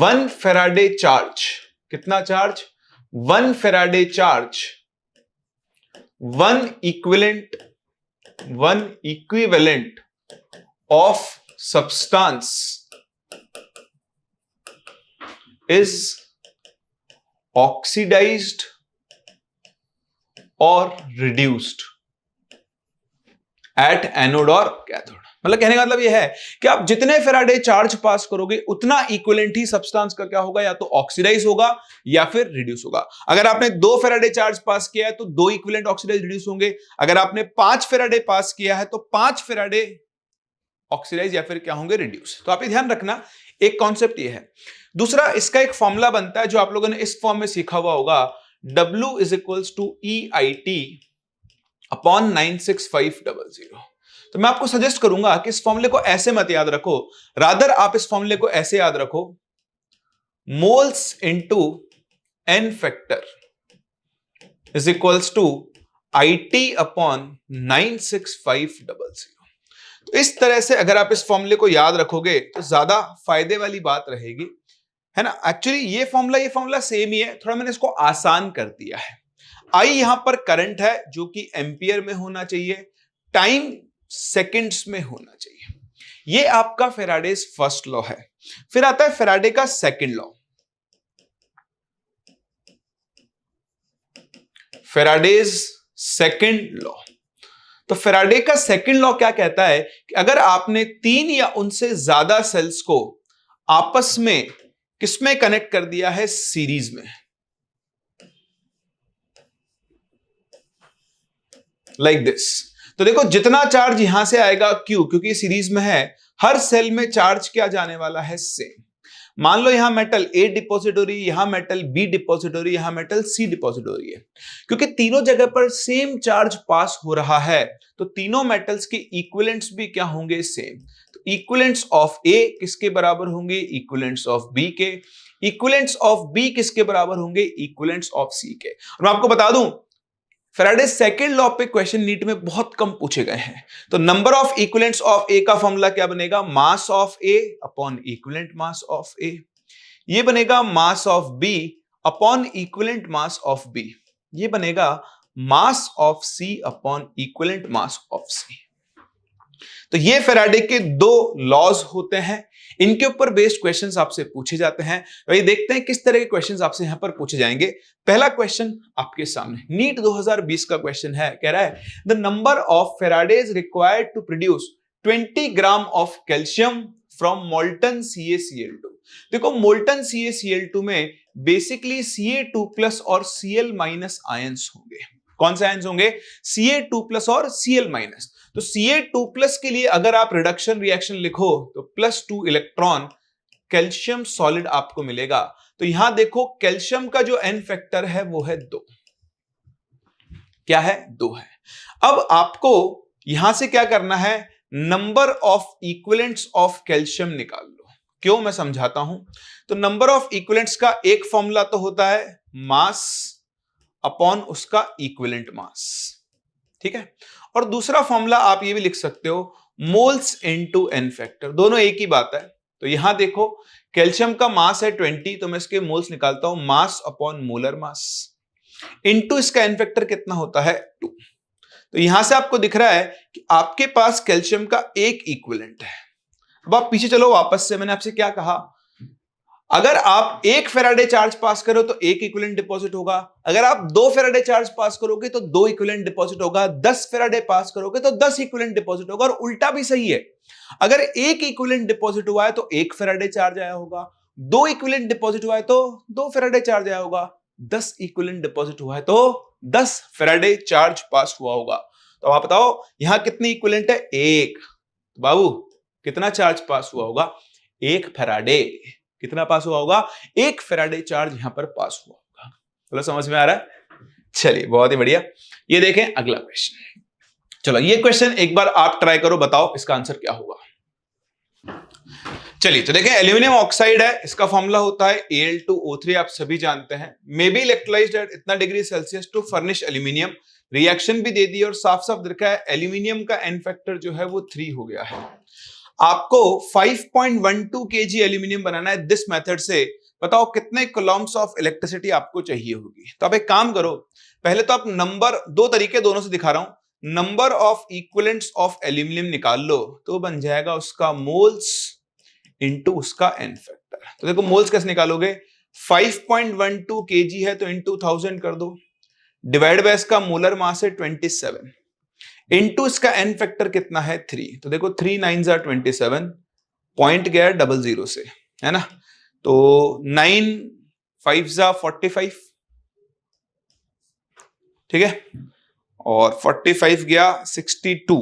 1 फैराडे चार्ज, कितना charge, 1 Faraday charge, 1 equivalent of substance is oxidized or reduced at anode or cathode। मतलब कहने का मतलब यह है कि आप जितने फैराडे चार्ज पास करोगे उतना इक्विवेलेंट ही सब्सटेंस का क्या होगा, या तो ऑक्सीडाइज होगा या फिर रिड्यूस होगा। अगर आपने 2 फैराडे चार्ज पास किया है तो 2 इक्विवेलेंट ऑक्सीडाइज रिड्यूस होंगे। अगर आपने 5 फैराडे पास किया है तो 5 फैराडे ऑक्सीडाइज या फिर क्या होंगे, रिड्यूस। तो आप ये ध्यान रखना, एक कॉन्सेप्ट ये है। दूसरा, इसका एक फॉर्मूला बनता है जो आप लोगों ने इस फॉर्म में सीखा हुआ होगा, W = EIT अपॉन 96500। तो मैं आपको सजेस्ट करूंगा कि इस फॉर्मूले को ऐसे मत याद रखो, रादर आप इस फॉर्मूले को ऐसे याद रखो, moles into n factor is equals to IT upon 96500। तो इस तरह से अगर आप इस फॉर्मूले को याद रखोगे तो ज्यादा फायदे वाली बात रहेगी, है ना। एक्चुअली ये फॉर्मूला सेम ही है, थोड़ा मैंने इसको आसान कर दिया है। I यहां पर करंट है जो कि एम्पियर में होना चाहिए, टाइम सेकंड्स में होना चाहिए। ये आपका फैराडेज फर्स्ट लॉ है। फिर आता है फैराडे का second law, Faraday's second law. तो फैराडे का सेकंड लॉ क्या कहता है कि अगर आपने 3 या उनसे ज्यादा सेल्स को आपस में किसमें कनेक्ट कर दिया है, सीरीज में, लाइक दिस। तो देखो जितना चार्ज यहां से आएगा Q, क्योंकि सीरीज में है, हर सेल में चार्ज क्या जाने वाला है, सेम। मान लो यहां मेटल A डिपॉजिट हो रही है, यहां मेटल B डिपॉजिट हो रही है, यहां मेटल C डिपॉजिट हो रही है। क्योंकि तीनों जगह पर सेम चार्ज पास हो रहा है तो तीनों मेटल्स के इक्विवेलेंट्स भी क्या होंगे, सेम। तो इक्विवेलेंट्स ऑफ A किसके बराबर होंगे, इक्विवेलेंट्स ऑफ B के। इक्विवेलेंट्स ऑफ B किसके बराबर होंगे, इक्विवेलेंट्स ऑफ C के। और मैं आपको बता दूं फैराडे सेकंड लॉ पे क्वेश्चन नीट में बहुत कम पूछे गए हैं। तो number of equivalents of A का फॉर्मूला क्या बनेगा, mass of A upon equivalent mass of A. ये बनेगा mass of B upon equivalent mass of B. ये बनेगा mass of C upon equivalent mass of C. तो ये फैराडे के दो लॉज होते हैं, इनके ऊपर बेस्ड क्वेश्चंस आपसे पूछे जाते हैं। तो ये देखते हैं किस तरह के क्वेश्चंस आपसे यहां पर पूछे जाएंगे। पहला क्वेश्चन आपके सामने नीट 2020 का क्वेश्चन है, कह रहा है the number of faradays required to produce 20 gram of calcium from molten CaCl2। देखो मोल्टन CaCl2 में बेसिकली Ca2+ और Cl- आयंस होंगे। कौन से आयंस होंगे? Ca2+ और Cl-। तो Ca2+ के लिए अगर आप रिडक्शन रिएक्शन लिखो तो +2 इलेक्ट्रॉन कैल्शियम सॉलिड आपको मिलेगा। तो यहां देखो कैल्शियम का जो N फैक्टर है वो है 2। क्या है? 2 है। अब आपको यहां से क्या करना है? Number of equivalents of calcium निकाल लो। क्यों? मैं समझाता हूं। तो नंबर ऑफ इक्विवेलेंट्स का एक फॉर्मूला तो होता है मास अपॉन उसका इक्विवेलेंट मास, ठीक है। और दूसरा फॉर्मूला आप ये भी लिख सकते हो मोल्स इनटू N फैक्टर, दोनों एक ही बात है। तो यहां देखो कैल्शियम का मास है 20, तो मैं इसके मोल्स निकालता हूं mass upon molar mass into इसका N फैक्टर कितना होता है 2। तो यहां से आपको दिख रहा है कि आपके पास कैल्शियम का एक इक्विवेलेंट है। अब आप पीछे चलो वापस से, मैंने आपसे क्या कहा? अगर आप 1 फैराडे चार्ज पास करो तो 1 इक्विवेलेंट डिपॉजिट होगा, अगर आप 2 फैराडे चार्ज पास करोगे तो 2 इक्विवेलेंट डिपॉजिट होगा, 10 फैराडे पास करोगे तो 10 इक्विवेलेंट डिपॉजिट होगा। और उल्टा भी सही है, अगर 1 इक्विवेलेंट डिपॉजिट हुआ है तो 1 फैराडे चार्ज आया होगा, 2 इक्विवेलेंट डिपॉजिट हुआ है तो 2 फैराडे चार्ज आया होगा, 10 इक्विवेलेंट डिपॉजिट हुआ है तो 10 फैराडे चार्ज पास हुआ होगा। तो आप बताओ यहां कितनी इक्विवेलेंट है? 1। बाबू कितना चार्ज पास हुआ होगा? 1 फैराडे। कितना पास हुआ होगा? 1 फैराडे चार्ज यहां पर पास हुआ होगा। चलो समझ में आ रहा है? चलिए बहुत ही बढ़िया। ये देखें अगला क्वेश्चन। चलो ये क्वेश्चन एक बार आप ट्राई करो, बताओ इसका आंसर क्या होगा। चलिए तो देखें एल्यूमिनियम ऑक्साइड है, इसका फॉर्मूला होता है Al2O3, आप सभी जानते हैं। मे बी इलेक्ट्रोलाइज्ड एट इतना degree Celsius to furnish aluminium. Reaction भी दे दी और साफ साफ दिखा है एल्यूमिनियम का N फैक्टर जो है वो 3 हो गया है। आपको 5.12 kg एल्यूमिनियम बनाना है दिस मेथड से। बताओ कितने कूलम्ब्स ऑफ इलेक्ट्रिसिटी आपको चाहिए होगी। तो आप एक काम करो, पहले तो आप नंबर, दो तरीके दोनों से दिखा रहा हूं, number of equivalents of aluminium निकाल लो तो बन जाएगा उसका मोल्स इनटू उसका N फैक्टर। तो देखो मोल्स कैसे निकालोगे? 5.12 kg है तो इनटू 1000 कर दो, डिवाइड बाय इसका मोलर मास है 27, इनटू इसका N फैक्टर कितना है 3। तो देखो 3 9s are 27, पॉइंट गया 00 से, है ना। तो 9 5s are 45, ठीक है, और 45 गया 62,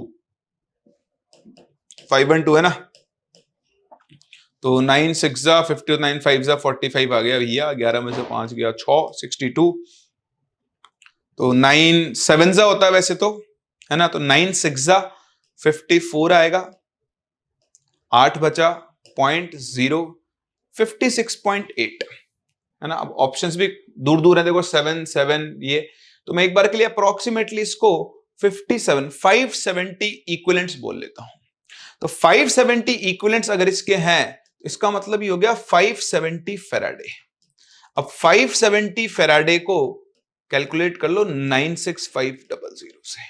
5 and 2 है ना। तो 9 6s are 50, 9 5s are 45 आ गया भैया, 11 में से 5 गया 6, 62। तो 9 7s होता है वैसे तो, है ना। तो 9 6s 54 आएगा, 8 बचा 0.0, 56.8, है ना। अब ऑप्शंस भी दूर दूर है, देखो 7 7 ये। तो मैं एक बार के लिए अप्रोक्सीमेटली इसको 570 इक्विवेलेंट्स बोल लेता हूं। तो 570 इक्विवेलेंट्स अगर इसके हैं, इसका मतलब ये हो गया 570 फैराडे। अब 570 फैराडे को कैलकुलेट कर लो 96500 से।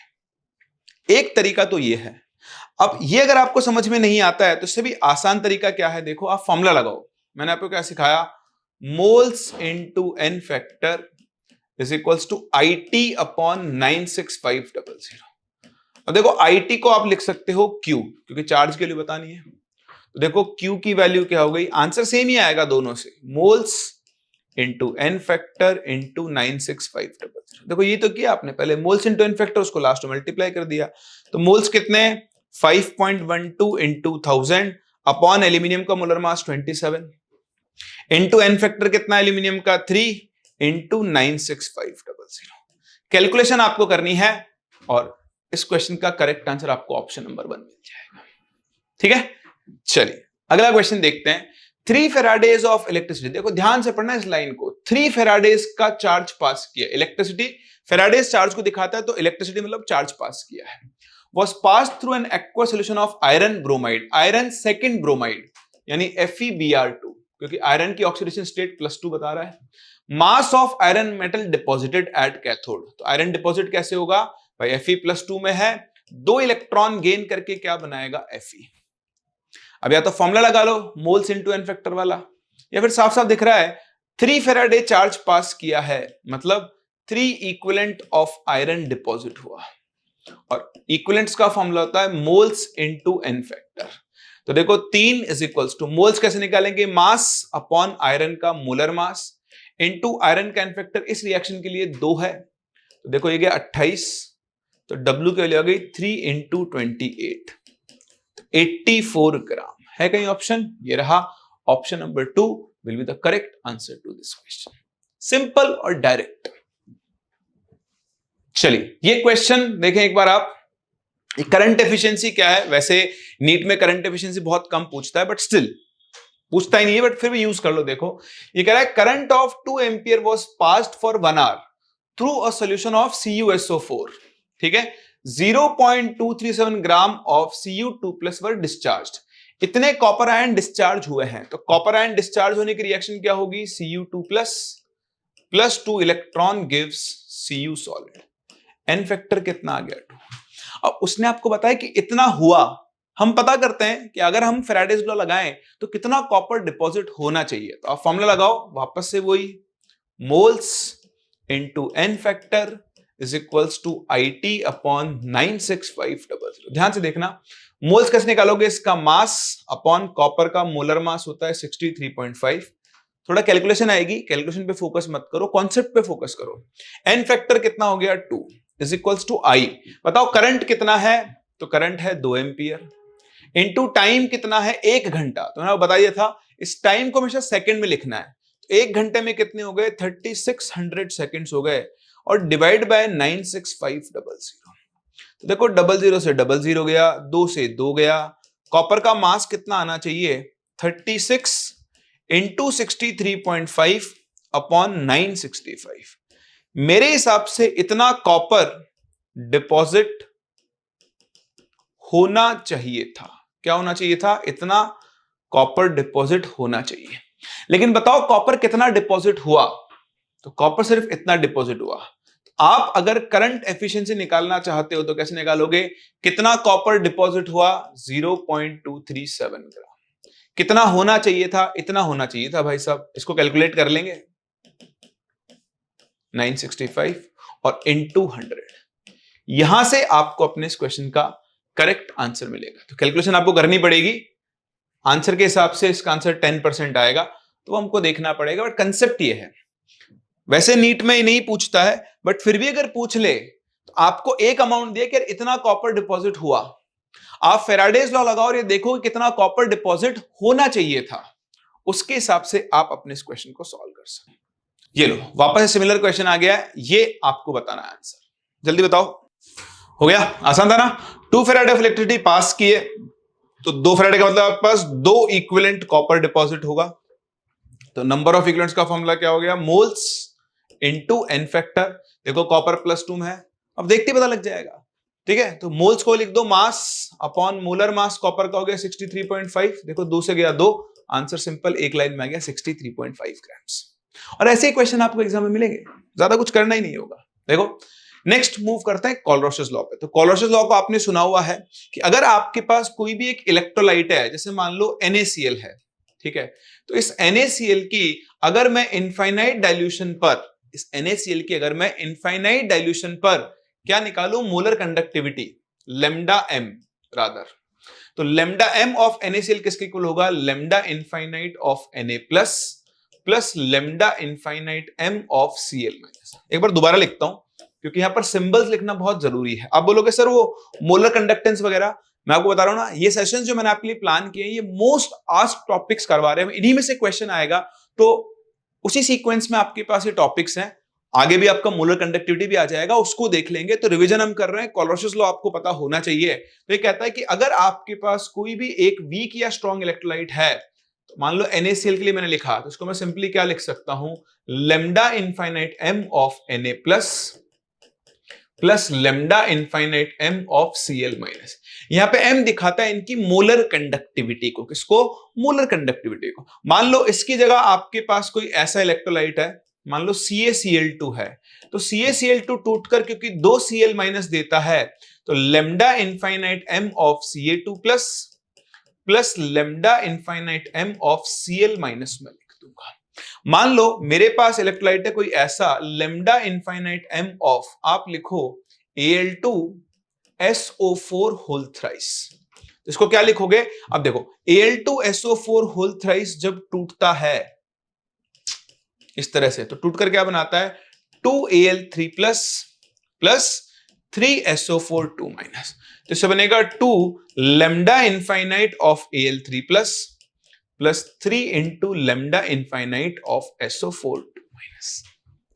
एक तरीका तो ये है। अब ये अगर आपको समझ में नहीं आता है तो इससे भी आसान तरीका क्या है, देखो आप फॉर्मूला लगाओ। मैंने आपको क्या सिखाया? Moles into N factor is equals to IT upon 96500। अब देखो IT को आप लिख सकते हो Q, क्योंकि चार्ज के लिए बतानी है। तो देखो Q की वैल्यू क्या हो गई? आंसर सेम ही आएगा दोनों से, moles into N factor into 96500। देखो ये तो किया आपने, पहले मोल्स इंटू N फैक्टर, उसको लास्ट में मल्टीप्लाई कर दिया। तो मोल्स कितने? 5.12 इंटू 1000 अपॉन एल्यूमिनियम का मोलर मास 27 इंटू N फैक्टर कितना एल्यूमिनियम का 3 इंटू 96500। कैलकुलेशन आपको करनी है और इस क्वेश्चन का करेक्ट आंसर आपको ऑप्शन नंबर 1 मिल जाएगा। ठीक है, चलिए अगला क्वेश्चन देखते हैं। 3 फैराडेज ऑफ इलेक्ट्रिसिटी, देखो ध्यान से पढ़ना इस लाइन को। 3 फैराडेज का चार्ज पास किया, इलेक्ट्रिसिटी, फैराडेज चार्ज को दिखाता है तो इलेक्ट्रिसिटी मतलब चार्ज पास किया है। was passed through an aqueous solution of iron bromide, iron second bromide यानी FeBr2, क्योंकि आयरन की ऑक्सीडेशन स्टेट +2 बता रहा है, mass of iron metal deposited at cathode. तो आयरन डिपॉजिट कैसे होगा भाई, Fe+2 में है, 2 इलेक्ट्रॉन गेन करके क्या बनाएगा, Fe। अब या तो फॉर्मूला लगा लो मोल्स इनटू एन फैक्टर वाला, या फिर साफ साफ दिख रहा है 3 फेराडे चार्ज पास किया है, मतलब 3 इक्विवेलेंट ऑफ आयरन डिपॉजिट हुआ, और इक्विवेलेंट्स का फॉर्मूला होता है मोल्स इनटू एन फैक्टर। तो देखो 3 इज इक्वल्स टू, मोल्स कैसे निकालेंगे, मास अपॉन आयरन का मोलर मास इनटू आयरन का एन फैक्टर, इस रिएक्शन के लिए 2 है, तो देखो ये गया 28, तो W की वैल्यू आ गई 3 इंटू 28, 84 ग्राम। है कहीं ऑप्शन, ये रहा option number 2 will be the correct answer to this question. Simple और डायरेक्ट। चलिए ये क्वेश्चन देखें एक बार आप, करंट एफिशिएंसी क्या है, वैसे नीट में करंट एफिशिएंसी बहुत कम पूछता है, बट स्टिल पूछता ही नहीं है, बट फिर भी यूज कर लो। देखो ये कह रहा है current of 2 ampere was passed for 1 hour through a solution of CuSO4, ठीक है, 0.237 gram of Cu2+ were discharged. इतने कॉपर आयन डिस्चार्ज हुए हैं, तो कॉपर आयन डिस्चार्ज होने की रिएक्शन क्या होगी, Cu2+ plus 2 electron gives Cu solid. N factor कितना आ गया 2। अब उसने आपको बताया कि इतना हुआ, हम पता करते हैं कि अगर हम फैराडेज लॉ लगाएं तो कितना कॉपर डिपॉजिट होना चाहिए। तो आप फॉर्मूला लगाओ वापस से वही, moles into n factor is equals to IT upon 96500। ध्यान से देखना, मोल्स कैसे निकालोगे, इसका मास अपॉन कॉपर का मोलर मास होता है 63.5। थोड़ा कैलकुलेशन आएगी, कैलकुलेशन पे फोकस मत करो, कॉन्सेप्ट पे फोकस करो। एन फैक्टर कितना हो गया 2 इज इक्वल्स टू I। बताओ करंट कितना है, तो करंट है 2 एम्पियर, इनटू टाइम कितना है 1 घंटा। तो मैंने बताया था इस टाइम को हमेशा सेकंड में लिखना है, तो 1 घंटे में कितने हो गए 3600 सेकंड्स हो गए, और डिवाइड बाय 96500। तो देखो 00 से 00 गया, 2 से 2 गया, कॉपर का मास कितना आना चाहिए 36 इंटू 63.5 अपॉन 965। मेरे हिसाब से इतना कॉपर डिपॉजिट होना चाहिए था। क्या होना चाहिए था, इतना कॉपर डिपॉजिट होना चाहिए। लेकिन बताओ कॉपर कितना डिपॉजिट हुआ, तो कॉपर सिर्फ इतना डिपॉजिट हुआ। आप अगर करंट एफिशिएंसी निकालना चाहते हो तो कैसे निकालोगे, कितना कॉपर डिपॉजिट हुआ 0.237 ग्राम। कितना होना चाहिए था, इतना होना चाहिए था भाई साहब, इसको कैलकुलेट कर लेंगे 965 और इनटू 100। यहां से आपको अपने इस क्वेश्चन का करेक्ट आंसर मिलेगा। तो कैलकुलेशन आपको करनी पड़ेगी, आंसर के हिसाब से इसका आंसर 10% आएगा, तो हमको देखना पड़ेगा, बट कंसेप्ट ये है। वैसे नीट में नहीं पूछता है, बट फिर भी अगर पूछ ले तो आपको एक अमाउंट दिया कि यार इतना कॉपर डिपॉजिट हुआ, आप फैराडेज लॉ लगाओ और ये देखो कि कितना कॉपर डिपॉजिट होना चाहिए था, उसके हिसाब से आप अपने इस क्वेश्चन को सॉल्व कर सकते। ये लो वापस से सिमिलर क्वेश्चन आ गया है, ये आपको बताना है आंसर। जल्दी बताओ, हो गया, आसान था ना। 2 फैराडे ऑफ इलेक्ट्रिसिटी पास किए, तो 2 फैराडे का मतलब आपके पास 2 इक्विवेलेंट कॉपर डिपॉजिट होगा। तो नंबर ऑफ इक्विवेलेंट्स का फॉर्मूला क्या हो गया, मोल्स इनटू एन फैक्टर। देखो कॉपर +2 में है, अब देखते पता लग जाएगा, ठीक है। तो मोल्स को लिख दो, mass upon molar mass copper का हो गया 63.5। देखो 2 से गया 2, आंसर सिंपल एक लाइन में आ गया 63.5 ग्राम्स। और ऐसे ही क्वेश्चन आपको एग्जाम में मिलेंगे, ज्यादा कुछ करना ही नहीं होगा। देखो नेक्स्ट मूव करते हैं कोलरोसियस लॉ पे। तो कोलरोसियस लॉ को आपने सुना हुआ है कि अगर आपके पास कोई भी एक इलेक्ट्रोलाइट है, जैसे मान लो NaCl है, ठीक है, तो इस NaCl की अगर मैं इनफाइनाइट डाइल्यूशन पर, इस NaCl की अगर मैं इनफाइनाइट डाइल्यूशन पर क्या निकालूं, molar conductivity lambda m rather, तो लैम्डा m ऑफ NaCl किसके इक्वल होगा, lambda infinite of Na plus lambda infinite m of Cl minus. एक बार दोबारा लिखता हूं क्योंकि यहां पर सिंबल्स लिखना बहुत जरूरी है। आप बोलोगे सर वो मोलर कंडक्टेंस वगैरह, मैं आपको बता रहा हूं ना, ये सेशंस जो मैंने आपके लिए प्लान किए हैं ये मोस्ट आस्क्ड टॉपिक्स करवा रहे हैं, इन्हीं में से क्वेश्चन आएगा, तो उसी सीक्वेंस में आपके पास ये टॉपिक्स हैं। आगे भी आपका मोलर कंडक्टिविटी भी आ जाएगा, उसको देख लेंगे। तो रिवीजन हम कर रहे हैं, कोलरोसियस लॉ आपको पता होना चाहिए। तो ये कहता है कि अगर आपके पास कोई भी एक वीक या स्ट्रॉन्ग इलेक्ट्रोलाइट है, तो मान लो NaCl के लिए मैंने लिखा, तो इसको मैं सिंपली क्या लिख सकता हूं, lambda infinite m of Na plus lambda infinite m of Cl minus. यहां पे m दिखाता है इनकी मोलर कंडक्टिविटी को, किसको, मोलर कंडक्टिविटी को। मान लो इसकी जगह आपके पास कोई ऐसा इलेक्ट्रोलाइट है मान लो CaCl2 है, तो CaCl2 टूटकर क्योंकि 2 Cl माइनस देता है, तो lambda infinite m of Ca2 plus lambda infinite m of Cl minus में लिख दूंगा। मान लो मेरे पास इलेक्ट्रोलाइट है कोई ऐसा, लेमडा इनफाइनाइट m ऑफ, आप लिखो Al2SO4 होल थ्राइस। इसको क्या लिखोगे? अब देखो Al2SO4 होल थ्राइस जब टूटता है इस तरह से, तो टूटकर क्या बनाता है? 2Al3 प्लस 3SO4 2 माइनस, तो इससे बनेगा 2 lambda infinite of Al3 plus 3 into lambda infinite of SO4 2 minus.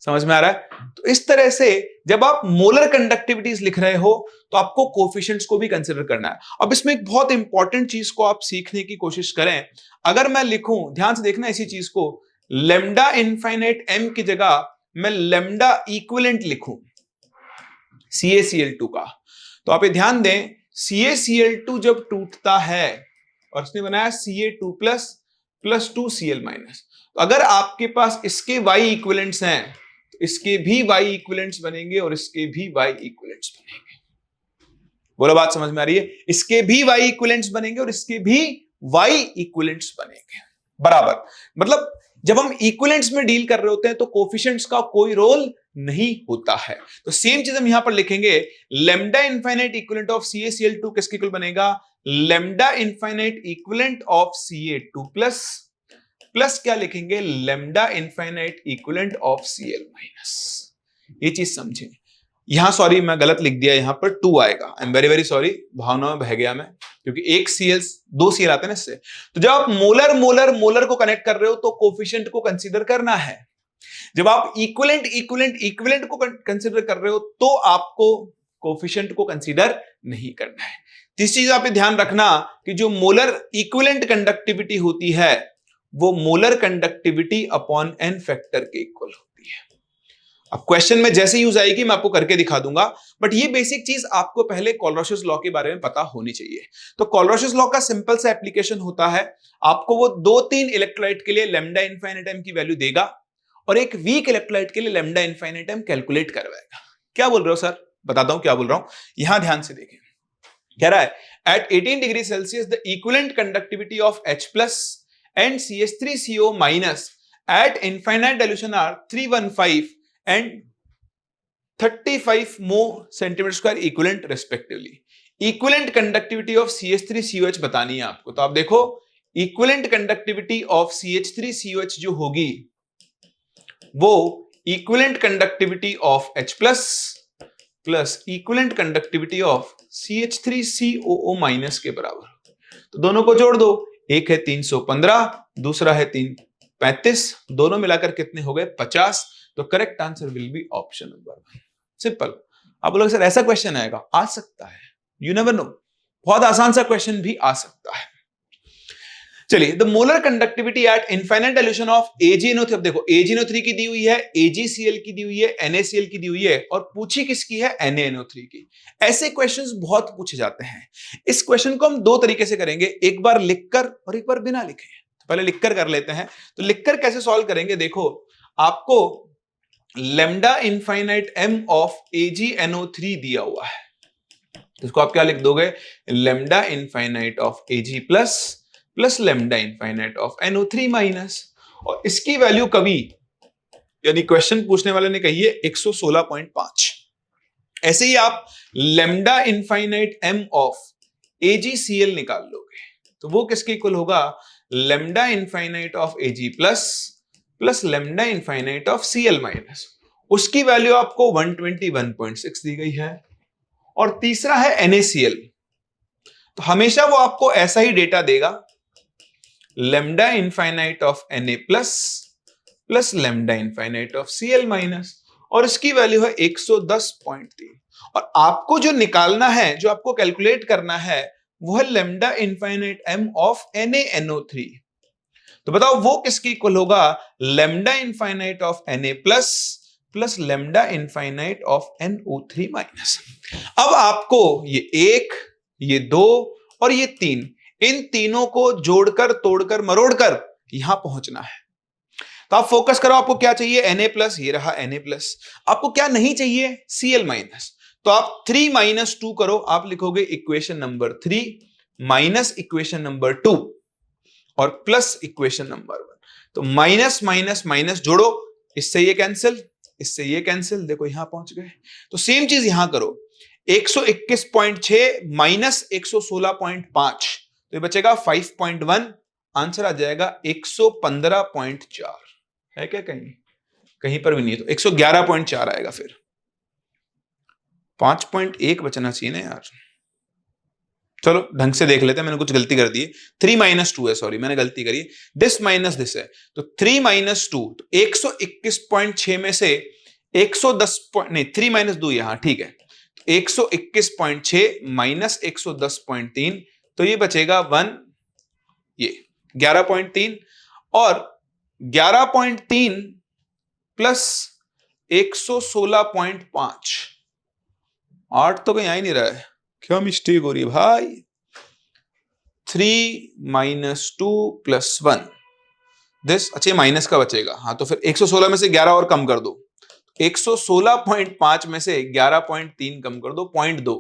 समझ में आ रहा है? तो इस तरह से जब आप मोलर कंडक्टिविटीज लिख रहे हो तो आपको कोफिशिएंट्स को भी कंसीडर करना है। अब इसमें एक बहुत इंपॉर्टेंट चीज को आप सीखने की कोशिश करें। अगर मैं लिखूं, ध्यान से देखना इसी चीज को, लेमडा इनफाइनाइट m की जगह मैं लेमडा इक्विवेलेंट लिखूं CaCl2 का, तो आप ये ध्यान दें, CaCl2 जब टूटता है और इसने बनाया Ca2 प्लस 2 Cl माइनस, तो अगर आपके पास इसके y इक्विवेलेंट्स हैं तो इसके भी y इक्विवेलेंट्स बनेंगे और इसके भी y इक्विवेलेंट्स बनेंगे। बोलो बात समझ में आ रही है? इसके भी y इक्विवेलेंट्स बनेंगे और इसके भी y इक्विवेलेंट्स बनेंगे बराबर। मतलब जब हम इक्विवेलेंट्स में डील कर रहे होते हैं तो कोफिशिएंट्स का कोई रोल नहीं होता है। तो सेम चीज हम यहां पर लिखेंगे, lambda infinite equivalent of CaCl2 किसके इक्वल बनेगा? Lambda infinite equivalent of Ca2 plus क्या लिखेंगे? Lambda infinite equivalent of Cl minus. ये चीज समझें। यहां सॉरी मैं गलत लिख दिया, यहां पर 2 आएगा, I am very very sorry, भावना में बह गया मैं, क्योंकि एक Cl 2 Cl आते हैं ना इससे। तो जब आप मोलर को कनेक्ट कर रहे हो तो कोफिशिएंट को कंसीडर करना है। जब आप इक्विवेलेंट को कंसीडर कर रहे हो तो आपको कोफिशिएंट को कंसीडर नहीं करना है। तीसरी चीज आप ध्यान रखना कि जो मोलर इक्विवेलेंट कंडक्टिविटी होती है वो molar conductivity upon n factor के इक्वल होती है। अब क्वेश्चन में जैसे यूज आएगी मैं आपको करके दिखा दूंगा, बट ये बेसिक चीज आपको पहले कोलरोसियस लॉ के बारे में पता होनी चाहिए। तो कोलरोसियस लॉ का सिंपल सा एप्लीकेशन होता है, आपको वो 2-3 इलेक्ट्रोलाइट के लिए लेमडा इनफाइनाइट m की वैल्यू देगा और एक वीक इलेक्ट्रोलाइट के लिए लेमडा इनफाइनाइट m कैलकुलेट करवाएगा। क्या बोल रहे हो सर? बताता हूं क्या बोल रहा हूं, यहां ध्यान से देखें। कह रहा है at 18 degree Celsius the equivalent conductivity of H plus and CH3CO minus at infinite dilution are 315 and 35 more centimeter square equivalent respectively. Equivalent conductivity of CH3COH बतानी है आपको। तो आप देखो equivalent conductivity of CH3COH जो होगी वो equivalent conductivity of H plus equivalent conductivity of CH3COO minus के बराबर। तो दोनों को जोड़ दो, एक है 315, दूसरा है 335, दोनों मिलाकर कितने हो गए? 50। तो correct answer will be option number 1। Simple. आप बोलोगे सर ऐसा क्वेश्चन आएगा? आ सकता है, यू नेवर नो, बहुत आसान सा क्वेश्चन भी आ सकता है। चलिए, the molar conductivity eight infinite dilution of AgNO3। अब देखो AgNO3 की दी हुई है, AgCl की दी हुई है, NaCl की दी हुई है और पूछी किसकी है? NaNO3 की। ऐसे क्वेश्चंस बहुत पूछे जाते हैं। इस क्वेश्चन को हम दो तरीके से करेंगे, एक बार लिखकर और एक बार बिना लिखे। तो पहले लिखकर कर लेते हैं। तो लिखकर कैसे सॉल्व करेंगे? देखो, आपको lambda infinite m of AgNO3 दिया हुआ है, तो इसको आप क्या लिख दोगे? Lambda infinite of Ag plus lambda infinite of NO3 minus, और इसकी वैल्यू कभी, यानी क्वेश्चन पूछने वाले ने कही है 116.5। ऐसे ही आप lambda infinite m of AgCl निकाल लोगे, तो वो किसके इक्वल होगा? Lambda infinite of Ag plus lambda infinite of Cl minus, उसकी वैल्यू आपको 121.6 दी गई है। और तीसरा है NaCl, तो हमेशा वो आपको ऐसा ही डेटा देगा, lambda infinite of Na plus lambda infinite of Cl minus, और इसकी वैल्यू है 110.3। और आपको जो निकालना है, जो आपको कैलकुलेट करना है, वो है lambda infinite m of NaNO3। तो बताओ वो किसकी इक्वल होगा? Lambda infinite of Na plus lambda infinite of NO3 minus. अब आपको ये 1, ये 2 और ये 3, इन तीनों को जोड़कर, तोड़कर, मरोड़कर यहां पहुंचना है। तो तो आप फोकस करो, आपको क्या चाहिए Na प्लस, ये रहा Na प्लस। आपको क्या नहीं चाहिए, Cl माइनस। तो आप 3 माइनस 2 करो, आप लिखोगे equation number 3 minus equation number 2 और प्लस इक्वेशन नंबर 1। तो माइनस माइनस माइनस जोड़ो, इससे ये कैंसिल, इससे ये कैंसिल, देखो यहां पहुंच गए। तो सेम चीज यहां करो, 121.6 माइनस 116.5, तो ये बचेगा 5.1, आंसर आ जाएगा 115.4। है क्या कहीं? कहीं पर भी नहीं, तो 111.4 आएगा। फिर 5.1 बचना चाहिए ना यार। चलो ढंग से देख लेते हैं, मैंने कुछ गलती कर दी है। 3 माइनस 2 है, सॉरी मैंने गलती करी, दिस माइनस दिस है। तो 3 माइनस 2, तो 121.6 में से 110 नहीं, 3 माइनस 2 यहां, ठीक है। 121.6 माइनस 110.3, तो ये बचेगा 1, ये 11.3, और 11.3 प्लस 116.5, 8 तो कहीं आ ही नहीं रहा है, क्या मिस्टेक हो रही है भाई। 3 माइनस 2 प्लस 1 दिस, अच्छा माइनस का बचेगा, हाँ तो फिर 116 में से 11 और कम कर दो, 116.5 में से 11.3 कम कर दो, 0.2,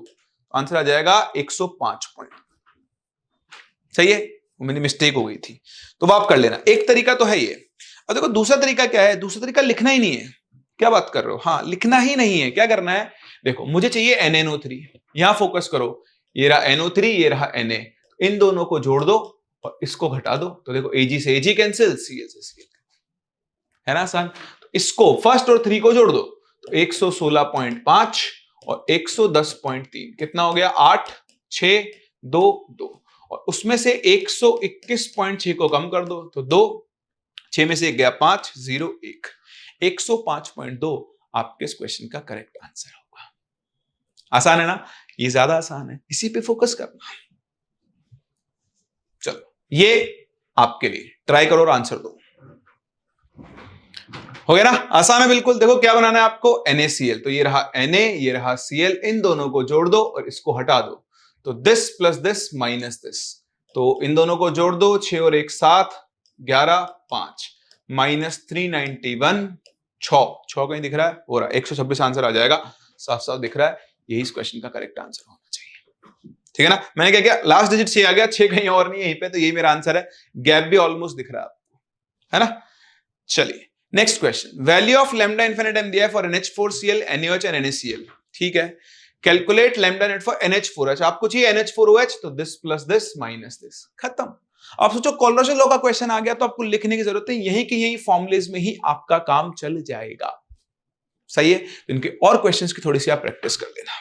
आंसर आ जाएगा 105 पॉइंट। सही है, मेरी मिस्टेक हो गई थी, तो वो आप कर लेना। एक तरीका तो है ये। अब देखो दूसरा तरीका क्या है, दूसरा तरीका लिखना ही नहीं है। क्या बात कर रहे हो, हाँ लिखना ही नहीं है। क्या करना है, देखो मुझे चाहिए NNO3, यहां फोकस करो, ये रहा NO3, ये रहा Na, इन दोनों को जोड़ दो और इसको घटा दो, तो देखो Ag से Ag कैंसिल, Cl से Cl, है ना आसान। तो इसको फर्स्ट और 3 को जोड़ दो, तो 116.5 और 110.3 कितना हो गया, 8, 6, 2, 2, और उसमें से 121.6 को कम कर दो, तो 2, 6 में से 1 गया 5, 0, 1, 105.2 आपके इस क्वेश्चन का करेक्ट आंसर होगा। आसान है ना, ये ज्यादा आसान है, इसी पे फोकस करना। चलो ये आपके लिए, ट्राई करो और आंसर दो। हो गया ना, आसान है बिल्कुल। देखो क्या बनाना है आपको, NaCl, तो ये रहा Na, ये रहा Cl, इन दोनों को जोड़ दो और इसको हटा दो, तो this plus this minus this, तो इन दोनों को जोड़ दो, 6 और 1 7, 11, 5, माइनस 391, 6 कहीं दिख रहा है, हो रहा है 126 आंसर आ जाएगा, साफ साफ दिख रहा है, यही इस क्वेश्चन का करेक्ट आंसर होना चाहिए। ठीक है ना, मैंने क्या किया, लास्ट डिजिट 6 आ गया, 6 कहीं और नहीं है यहीं पे, तो यही मेरा आंसर है। गैप भी ऑलमोस्ट दिख रहा है आपको, है ना। चलिए next question, value of lambda infinite M दिया है for NH4Cl, NaOH and NaCl। ठीक है, calculate lambda net for NH4H, आपको चाहिए NH4OH, तो this plus this minus this, खत्म। आप सोचो कोलरेशन लॉ का क्वेश्चन आ गया तो आपको लिखने की जरूरत है, यही की यही फॉर्मुलेज में ही आपका काम चल जाएगा। सही है, तो इनके और क्वेश्चंस की थोड़ी सी आप प्रैक्टिस कर लेना।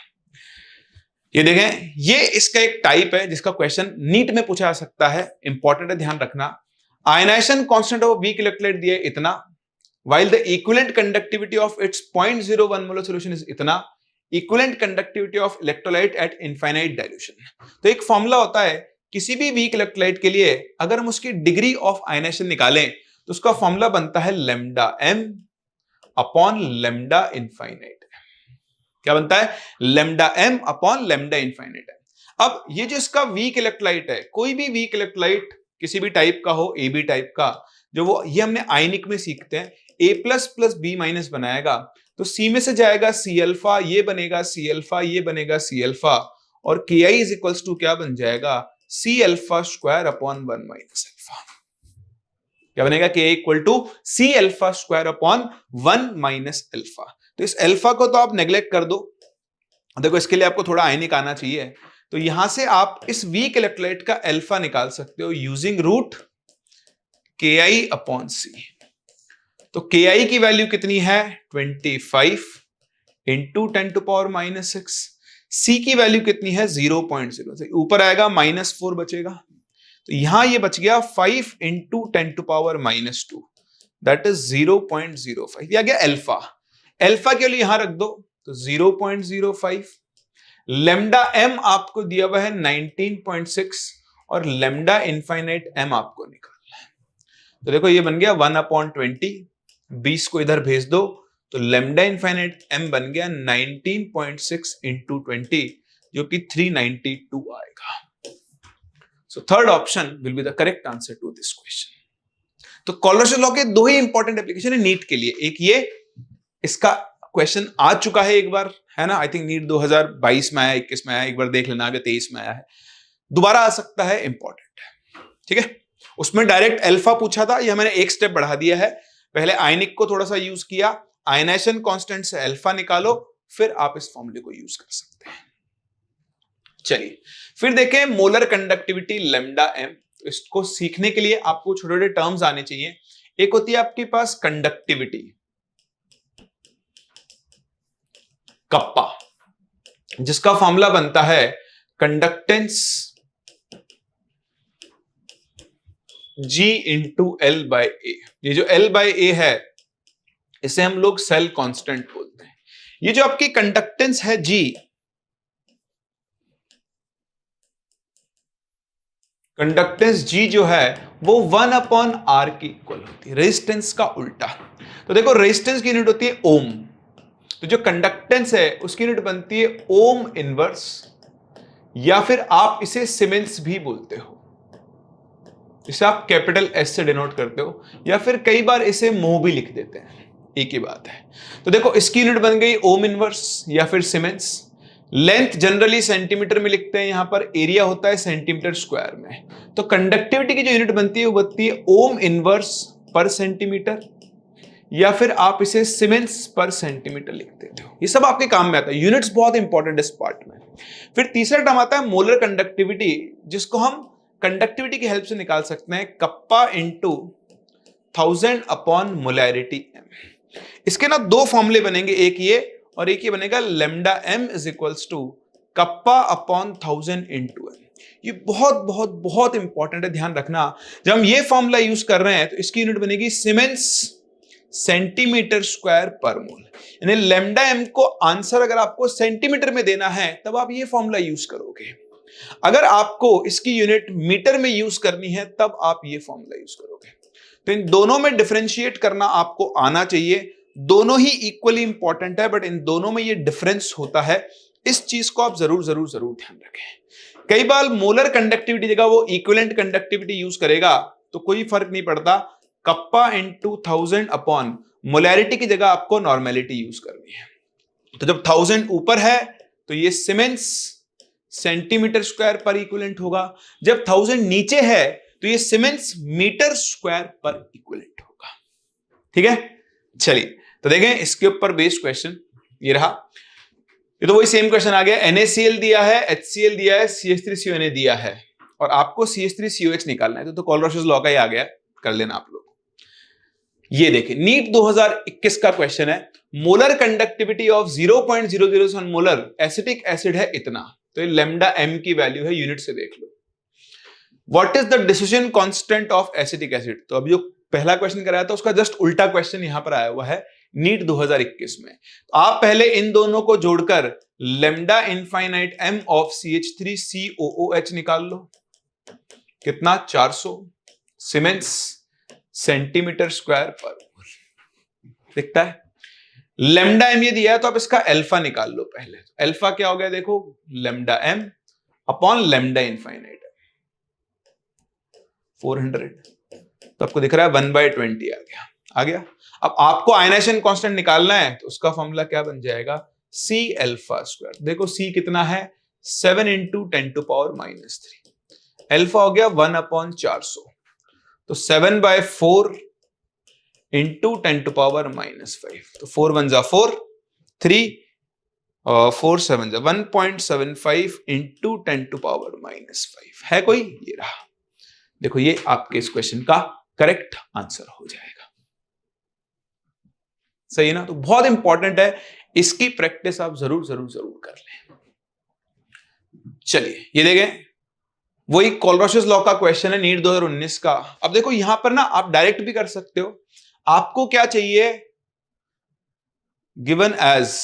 ये देखें, ये इसका एक टाइप है जिसका क्वेश्चन नीट में पूछा जा सकता है, इंपॉर्टेंट है, ध्यान रखना। Ionisation constant of weak electrolyte दिया इतना, while the equivalent conductivity of its 0.01 molar solution is इतना, equivalent conductivity of electrolyte at infinite dilution। तो एक फॉर्मूला होता है किसी भी वीक इलेक्ट्रोलाइट के लिए, अगर हम उसकी डिग्री ऑफ आयनाइजेशन निकालें तो उसका फॉर्मूला बनता है lambda m upon lambda infinite. क्या बनता है, lambda m upon lambda infinite. अब ये जो इसका वीक इलेक्ट्रोलाइट है, कोई भी वीक इलेक्ट्रोलाइट किसी भी टाइप का हो, AB टाइप का, जो वो ये हमने आयनिक में सीखते हैं, A plus plus B minus बनाएगा, तो C में से जाएगा C अल्फा, ये बनेगा C अल्फा, ये बनेगा C अल्फा, और Ki इज इक्वल्स टू क्या बन जाएगा, C alpha square upon 1 minus alpha. क्या बनेगा, Ki equal to C alpha square upon 1 minus alpha. तो इस अल्फा को तो आप नेग्लेक्ट कर दो, देखो इसके लिए आपको थोड़ा आयनिक आना चाहिए, तो यहां से आप इस वीक इलेक्ट्रोलाइट का अल्फा निकाल सकते हो using root Ki upon C। तो Ki की वैल्यू कितनी है, 25 into 10 to power minus 6। C की वैल्यू कितनी है, 0.0, ऊपर आएगा -4 बचेगा, तो यहां ये बच गया 5 into 10 to power -2, that is 0.05। ये आ गया अल्फा। अल्फा के लिए यहां रख दो, तो 0.05। लेमडा m आपको दिया हुआ है 19.6 और लेमडा इनफाइनाइट m आपको निकालना है। तो देखो ये बन गया 1/20, 20 को इधर भेज दो, तो लेमडा इनफाइनाइट m बन गया 19.6 इंटू 20, जो कि 392 आएगा। So third option will be the correct answer to this question. तो कोलरॉशस लॉ के दो ही इंपॉर्टेंट एप्लीकेशन है नीट के लिए, एक ये, इसका क्वेश्चन आ चुका है एक बार, है ना, आई थिंक नीट 2022 में आया, 21 में आया, एक बार देख लेना, आगे 23 में आया है, दोबारा आ सकता है, इंपॉर्टेंट है, ठीक है। उसमें डायरेक्ट अल्फा पूछा था, ये मैंने एक स्टेप बढ़ा दिया है, पहले आयनिक को थोड़ा सा यूज किया, आयनाइजेशन कांस्टेंट से अल्फा निकालो, फिर आप इस फॉर्मूले को यूज कर सकते हैं। चलिए फिर देखें मोलर कंडक्टिविटी लैम्डा एम। इसको सीखने के लिए आपको छोटे छोटे टर्म्स आने चाहिए। एक होती है आपके पास कंडक्टिविटी, कप्पा, जिसका फॉर्मूला बनता है conductance G into l by a. ये जो L बाय ए है इसे हम लोग सेल कांस्टेंट बोलते हैं। ये जो आपकी कंडक्टेंस है G, कंडक्टेंस G जो है वो 1/r की इक्वल होती है, रेजिस्टेंस का उल्टा। तो देखो रेजिस्टेंस की यूनिट होती है ओम, तो जो कंडक्टेंस है उसकी यूनिट बनती है ओम इनवर्स, या फिर आप इसे सीमेंस भी बोलते हो, इसे आप कैपिटल एस से डिनोट करते हो, या फिर कई बार इसे मोह भी लिख देते हैं, एक ही बात है। तो देखो इसकी यूनिट बन गई ओम इनवर्स या फिर सीमेंस। लेंथ जनरली सेंटीमीटर में लिखते हैं, यहां पर एरिया होता है सेंटीमीटर स्क्वायर में। तो कंडक्टिविटी की जो यूनिट बनती है वो बनती है ओम इनवर्स पर सेंटीमीटर, या फिर आप इसे सीमेंस पर सेंटीमीटर लिख देते हो। ये सब आपके काम में आता है, यूनिट्स बहुत इंपॉर्टेंट इस पार्ट में। फिर तीसरा टर्म आता है मोलर कंडक्टिविटी, जिसको हम कंडक्टिविटी की हेल्प से निकाल सकते हैं, kappa into 1000 upon molarity M. इसके ना दो फॉर्मूले बनेंगे, एक ये और एक ये बनेगा lambda M is equals to kappa upon 1000 into M. ये बहुत बहुत बहुत इंपॉर्टेंट है, ध्यान रखना। जब हम ये फॉर्मूला यूज कर रहे हैं तो इसकी यूनिट बनेगी siemens centimetre square per mole. यानी लैम्डा एम को आंसर अगर आपको सेंटीमीटर में देना है तब आप ये फॉर्मूला यूज करोगे, अगर आपको इसकी यूनिट मीटर में यूज करनी है तब आप ये फॉर्मूला यूज करोगे। तो इन दोनों में डिफरेंशिएट करना आपको आना चाहिए, दोनों ही इक्वली इंपॉर्टेंट है, बट इन दोनों में ये डिफरेंस होता है। इस चीज को आप जरूर जरूर जरूर ध्यान रखें। कई बार मोलर कंडक्टिविटी जगह वो इक्विवेलेंट कंडक्टिविटी यूज करेगा तो कोई फर्क नहीं पड़ता, कप्पा इंटू 1000 अपॉन मोलैरिटी की जगह आपको नॉर्मेलिटी यूज करनी है। तो जब 1000 ऊपर है तो ये सीमेंस सेंटीमीटर स्क्वायर पर इक्विवेलेंट होगा, जब 1000 नीचे है तो ये सीमेंस मीटर स्क्वायर पर इक्विवेलेंट होगा। ठीक है, चलिए तो देखें इसके ऊपर बेस्ड क्वेश्चन ये रहा। ये तो वही सेम क्वेश्चन आ गया, NaCl दिया है, HCl दिया है, CH3CONA दिया है और आपको CH3COH निकालना है। तो कोलरॉशस लॉ का ही आ गया, कर लेना आप लोग। ये देखें नीट 2021 का क्वेश्चन है, molar conductivity of 0.007 molar acetic acid है इतना, तो ये लैम्डा एम की वैल्यू है, यूनिट से देख लो। What is the dissociation constant of acetic acid? तो अभी जो पहला क्वेश्चन कराया था उसका जस्ट उल्टा क्वेश्चन यहां पर आया हुआ है नीट 2021 में। तो आप पहले इन दोनों को जोड़कर lambda infinite M of CH3COOH निकाल लो, कितना 400 सीमेंस सेंटीमीटर स्क्वायर पर दिखता है। लैम्डा एम ये दिया है तो आप इसका अल्फा निकाल लो पहले। अल्फा क्या हो गया देखो, lambda M upon lambda infinite 400, तो आपको दिख रहा है 1/20 आ गया। अब आपको आयनाइजेशन कांस्टेंट निकालना है तो उसका फॉर्मूला क्या बन जाएगा, C अल्फा स्क्वायर। देखो C कितना है 7 इंटू 10⁻³ अल्फा हो गया 1/400, तो 7/4 इंटू 10⁻⁵, तो 4 1 जा 4, 3 4 7 जा 1.75 इंटू 10⁻⁵ है कोई, ये रहा। देखो ये आपके इस क्वेश्चन का करेक्ट आंसर हो जाएगा, सही है ना। तो बहुत इंपॉर्टेंट है, इसकी प्रैक्टिस आप जरूर जरूर जरूर कर लें। चलिए ये देखें, वही कोलरॉशस लॉ का क्वेश्चन है नीट 2019 का। अब देखो यहां पर ना आप डायरेक्ट भी कर सकते हो, आपको क्या चाहिए, गिवन एज,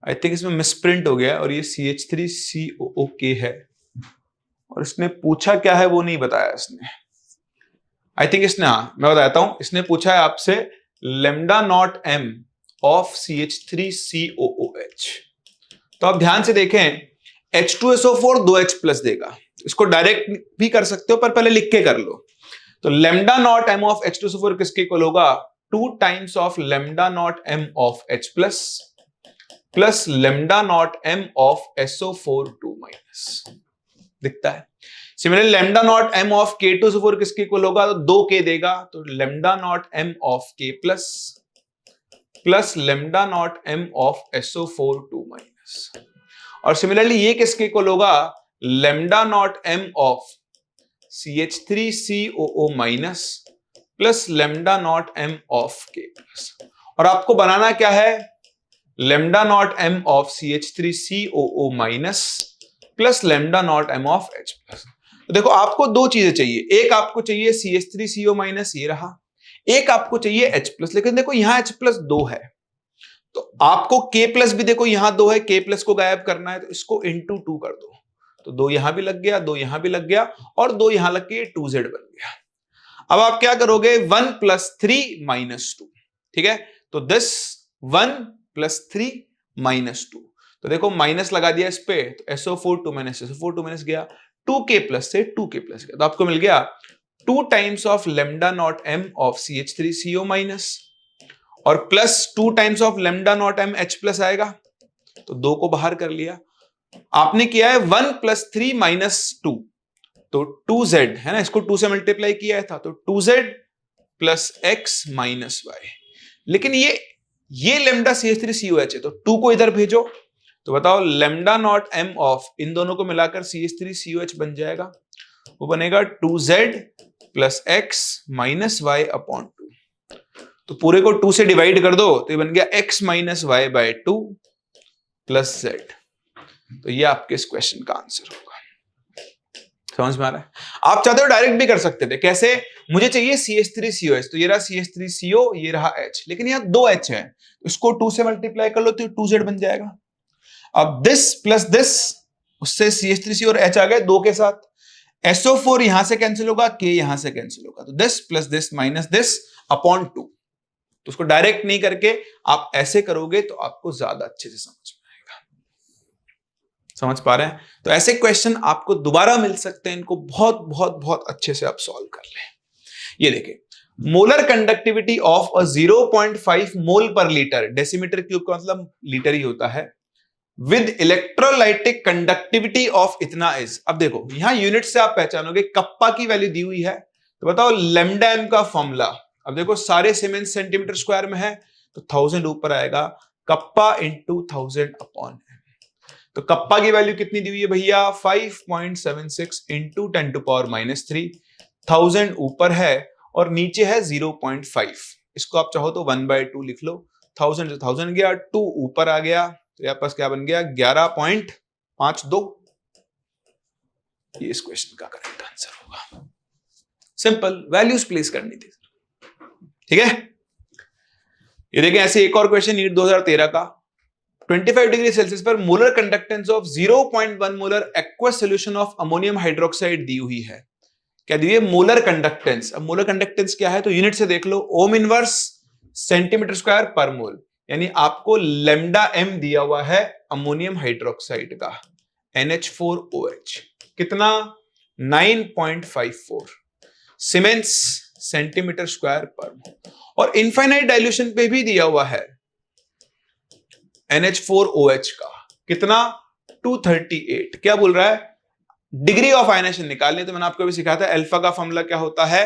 आई थिंक इसमें मिसप्रिंट हो गया और ये CH3COOK है और इसने पूछा क्या है वो नहीं बताया इसने। आई थिंक इसने, हाँ मैं बताता हूं, इसने पूछा है आपसे lambda naught M of CH3COOH। तो आप ध्यान से देखें, H2SO4 2H+ देगा, इसको डायरेक्ट भी कर सकते हो पर पहले लिख के कर लो। तो lambda not M of H2SO4 किसके इक्वल होगा? 2 times of lambda not M of H plus lambda not M of SO4 2 minus. दिखता है? Similarly lambda not M of K2SO4 किसके इक्वल होगा? तो 2K देगा, तो lambda not M of K plus lambda not M of SO4 2 minus. और similarly ये किसके इक्वल होगा? Lambda not M of CH3COO minus plus lambda not M of K plus. और आपको बनाना क्या है? Lambda not M of CH3COO minus plus lambda not M of H plus. तो देखो आपको दो चीजें चाहिए, एक आपको चाहिए CH3CO माइनस, ये रहा, एक आपको चाहिए H प्लस। लेकिन देखो यहां H प्लस 2 है, तो आपको K प्लस भी देखो यहां 2 है, K प्लस को गायब करना है, तो इसको इंटू 2 कर दो, तो 2 यहां भी लग गया, 2 यहां भी लग गया, और 2 यहां लग के 2Z बन गया। अब आप क्या करोगे? 1 + 3 - 2, ठीक है? तो दिस 1 + 3 - 2, तो देखो माइनस लगा दिया इस पे, तो SO4 2 - SO4 2 - गया, 2K प्लस से 2K प्लस गया, तो आपको मिल गया 2 times of lambda not M of CH3CO minus और plus 2 times of lambda not m H plus आएगा, तो 2 को बाहर कर लिया। आपने किया है 1 + 3 - 2, तो 2Z है ना, इसको 2 से मल्टीप्लाई किया था, तो 2Z plus x minus y। लेकिन ये लेमडा CH3COH है, तो 2 को इधर भेजो, तो बताओ लेमडा नॉट एम ऑफ इन दोनों को मिलाकर CH3COH बन जाएगा, वो बनेगा 2Z plus x minus y upon 2। तो पूरे को 2 से डिवाइड कर दो, तो ये बन गया x minus y by 2 plus z। तो ये आपके इस क्वेश्चन का आंसर होगा। समझ में आ रहा है? आप चाहते हो डायरेक्ट भी कर सकते थे, कैसे? मुझे चाहिए CH3COH, तो ये रहा CH3CO, ये रहा H, लेकिन यहाँ 2 H है, तो इसको 2 से मल्टीप्लाई कर लो, तो 2Z बन जाएगा। अब दिस प्लस दिस, उससे CH3CO और H आ गए 2 के साथ, SO4 यहां से कैंसिल होगा, K यहां से कैंसिल होगा, तो this plus this minus this upon 2। तो उसको डायरेक्ट नहीं करके आप ऐसे करोगे तो आपको ज्यादा अच्छे से समझ में आएगा। समझ पा रहे हैं? तो ऐसे क्वेश्चन आपको दोबारा मिल सकते हैं, इनको बहुत बहुत बहुत अच्छे से आप सॉल्व कर लें। ये देखिए, मोलर कंडक्टिविटी ऑफ अ 0.5 मोल पर लीटर, डेसीमीटर क्यूब का मतलब लीटर ही होता है, विद इलेक्ट्रोलाइटिक कंडक्टिविटी ऑफ इतना इज। अब देखो यहां यूनिट से आप पहचानोगे, कप्पा की वैल्यू दी हुई है, तो बताओ लैम्डा एम का फॉर्मूला। अब देखो सारे सीमेंस सेंटीमीटर स्क्वायर में है, तो 1000 ऊपर आएगा, कप्पा इंटू 1000 अपॉन एम। तो कप्पा की वैल्यू कितनी दी हुई है भैया? 5.76 इंटू 10⁻³ 1000 ऊपर है और नीचे है 0.5, इसको आप चाहो तो 1/2 लिख लो। 1000 से 1000 गया, 2 ऊपर आ गया, तो यहां पास क्या बन गया? 11.52। ये इस क्वेश्चन का करेक्ट आंसर होगा। सिंपल, वैल्यूज प्लेस करनी थी, ठीक है? ये देखें, ऐसे एक और क्वेश्चन नीट 2013 का, 25 डिग्री सेल्सियस पर molar conductance of 0.1 molar aqueous solution of ammonium hydroxide दी हुई है। क्या दी हुई है? Molar conductance. अब मोलर कंडक्टेंस क्या है, तो यूनिट से देख लो, ohm inverse centimetre square per mole, यानी आपको लेमडा एम दिया हुआ है अमोनियम हाइड्रोक्साइड का, NH4OH, कितना? 9.54 सीमेंस सेंटीमीटर स्क्वायर पर मोल। और इनफाइनाइट डाइल्यूशन पे भी दिया हुआ है NH4OH का, कितना? 238। क्या बोल रहा है? डिग्री ऑफ आयनेशन निकालने, तो मैंने आपको भी सिखाया था अल्फा का फॉर्मूला क्या होता है।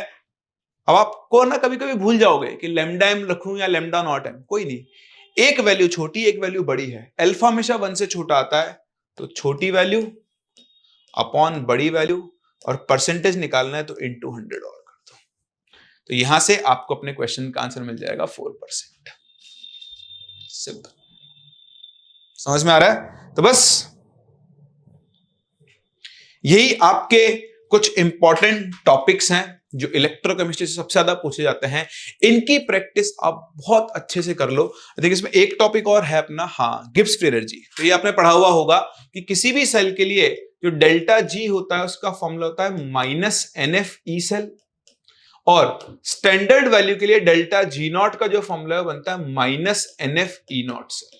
अब आपको ना कभी कभी भूल जाओगे कि लेमडा एम रखूं या लेमडा नॉट एम, कोई नहीं, एक वैल्यू छोटी एक वैल्यू बड़ी है। अल्फा हमेशा 1 से छोटा आता है, तो छोटी वैल्यू अपॉन बड़ी वैल्यू, और परसेंटेज निकालना है तो इंटू 100 और कर दो, तो यहां से आपको अपने क्वेश्चन का आंसर मिल जाएगा 4%। सिंपल। समझ में आ रहा है? तो बस यही आपके कुछ इंपॉर्टेंट टॉपिक्स हैं जो इलेक्ट्रोकेमिस्ट्री से सबसे ज्यादा पूछे जाते हैं। इनकी प्रैक्टिस आप बहुत अच्छे से कर लो। देखिए इसमें एक टॉपिक और है अपना, हाँ, गिब्स फ्री एनर्जी। तो ये आपने पढ़ा हुआ होगा कि किसी भी सेल के लिए जो डेल्टा जी होता है उसका फॉर्मूला होता है -NF ई सेल, और स्टैंडर्ड वैल्यू के लिए डेल्टा जी नॉट का जो फॉर्मूला बनता है -NF ई नॉट सेल।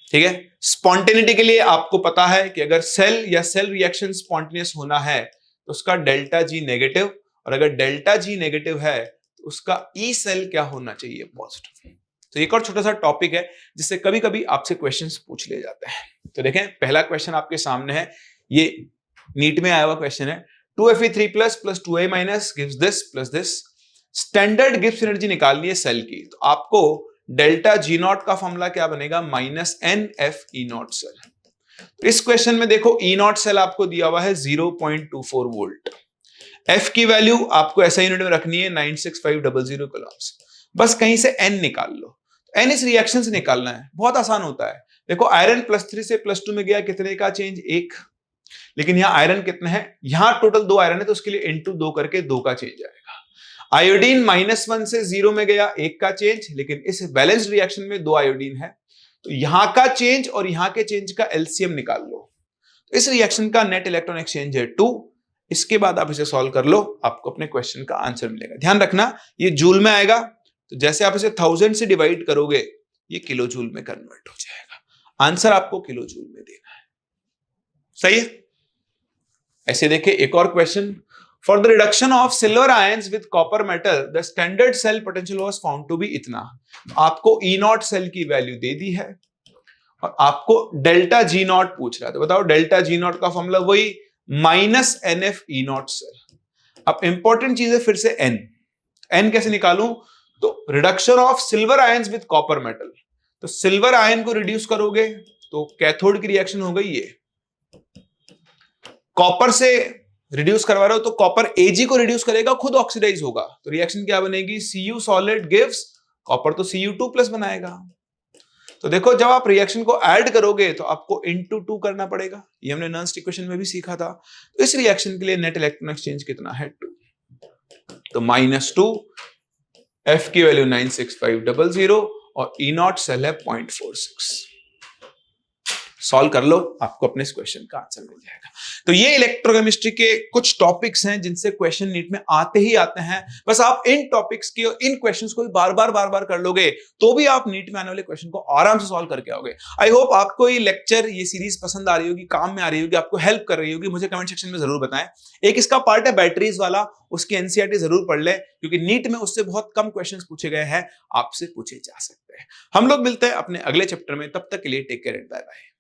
ठीक है? स्पॉन्टेनिटी के लिए आपको पता है कि अगर सेल या सेल रिएक्शन स्पॉन्टेनियस होना है तो उसका डेल्टा जी नेगेटिव और अगर डेल्टा जी नेगेटिव है तो उसका ई सेल क्या होना चाहिए, पॉजिटिव। तो एक और छोटा सा टॉपिक है जिससे कभी कभी आपसे क्वेश्चंस पूछ लिए जाते हैं। तो देखें, पहला क्वेश्चन आपके सामने है, ये नीट में आया हुआ क्वेश्चन है, 2Fe3 plus 2A minus gives this plus this, standard Gibbs energy निकालनी है सेल की। तो आपको डेल्टा जी नॉट का फॉर्मूला क्या बनेगा, minus NF E not cell. इस क्वेश्चन में देखो ई नॉट सेल आपको दिया हुआ है 0.24 वोल्ट, एफ की वैल्यू आपको ऐसा यूनिट में रखनी है 96500 कूलम्ब्स, बस कहीं से एन निकाल लो। एन इस रिएक्शन से निकालना है, बहुत आसान होता है। देखो आयरन +3 से +2 में गया, कितने का चेंज, 1, लेकिन यहां आयरन कितने हैं, यहां टोटल 2 आयरन है तो उसके लिए इंटू 2 करके 2 का चेंज आएगा। आयोडीन -1 से 0 में गया, 1 का चेंज, लेकिन इस बैलेंस्ड रिएक्शन में 2 आयोडीन है तो यहां का चेंज और यहां के चेंज का एलसीएम निकाल लो। इस रिएक्शन का नेट इलेक्ट्रॉन एक्सचेंज है 2। इसके बाद आप इसे सॉल्व कर लो, आपको अपने क्वेश्चन का आंसर मिलेगा। ध्यान रखना ये जूल में आएगा, तो जैसे आप इसे 1000 से डिवाइड करोगे ये किलो जूल में कन्वर्ट हो जाएगा। आंसर आपको किलो जूल में देना है, सही है। ऐसे देखिए एक और question, for the reduction of silver ions with copper metal the standard cell potential was found to be इतना। आपको ई नॉट सेल की वैल्यू दे दी है और आपको डेल्टा जी नॉट पूछ रहा है। तो बताओ डेल्टा जी नॉट का फॉर्मूला वही -NF E नॉट सेल। अब इंपॉर्टेंट चीज है फिर से एन कैसे निकालूं, तो reduction of silver ions with copper metal, तो सिल्वर आयन को रिड्यूस करोगे तो कैथोड की रिएक्शन हो गई ये, कॉपर से रिड्यूस करवा रहे हो तो कॉपर Ag को रिड्यूस करेगा, खुद ऑक्सीडाइज होगा, तो रिएक्शन क्या बनेगी, Cu सॉलिड गिव्स कॉपर, तो Cu2+ बनाएगा। तो देखो जब आप रिएक्शन को ऐड करोगे तो आपको इंटू 2 करना पड़ेगा, ये हमने नॉन-स्टिक इक्वेशन में भी सीखा था। तो इस रिएक्शन के लिए नेट इलेक्ट्रॉन एक्सचेंज कितना है, 2, तो -2, F की वैल्यू 96500 और E नॉट सेल है 0.46। सॉल्व कर लो, आपको अपने इस क्वेश्चन का आंसर मिल जाएगा। तो ये इलेक्ट्रोकेमिस्ट्री के कुछ टॉपिक्स हैं जिनसे क्वेश्चन नीट में आते ही आते हैं। बस आप इन टॉपिक्स की और इन क्वेश्चंस को बार बार कर लोगे तो भी आप नीट में आने वाले क्वेश्चन को आराम से सॉल्व करके आओगे। आई होप आपको ये लेक्चर, ये सीरीज पसंद आ रही होगी, काम में आ रही होगी, आपको हेल्प कर रही होगी। मुझे कमेंट सेक्शन में जरूर बताएं। एक इसका पार्ट है बैटरीज वाला, उसकी एनसीईआरटी जरूर पढ़ ले, क्योंकि नीट में उससे बहुत कम क्वेश्चन पूछे गए हैं, आपसे पूछे जा सकते हैं। हम लोग मिलते हैं अपने अगले चैप्टर में, तब तक के लिए take care and bye bye.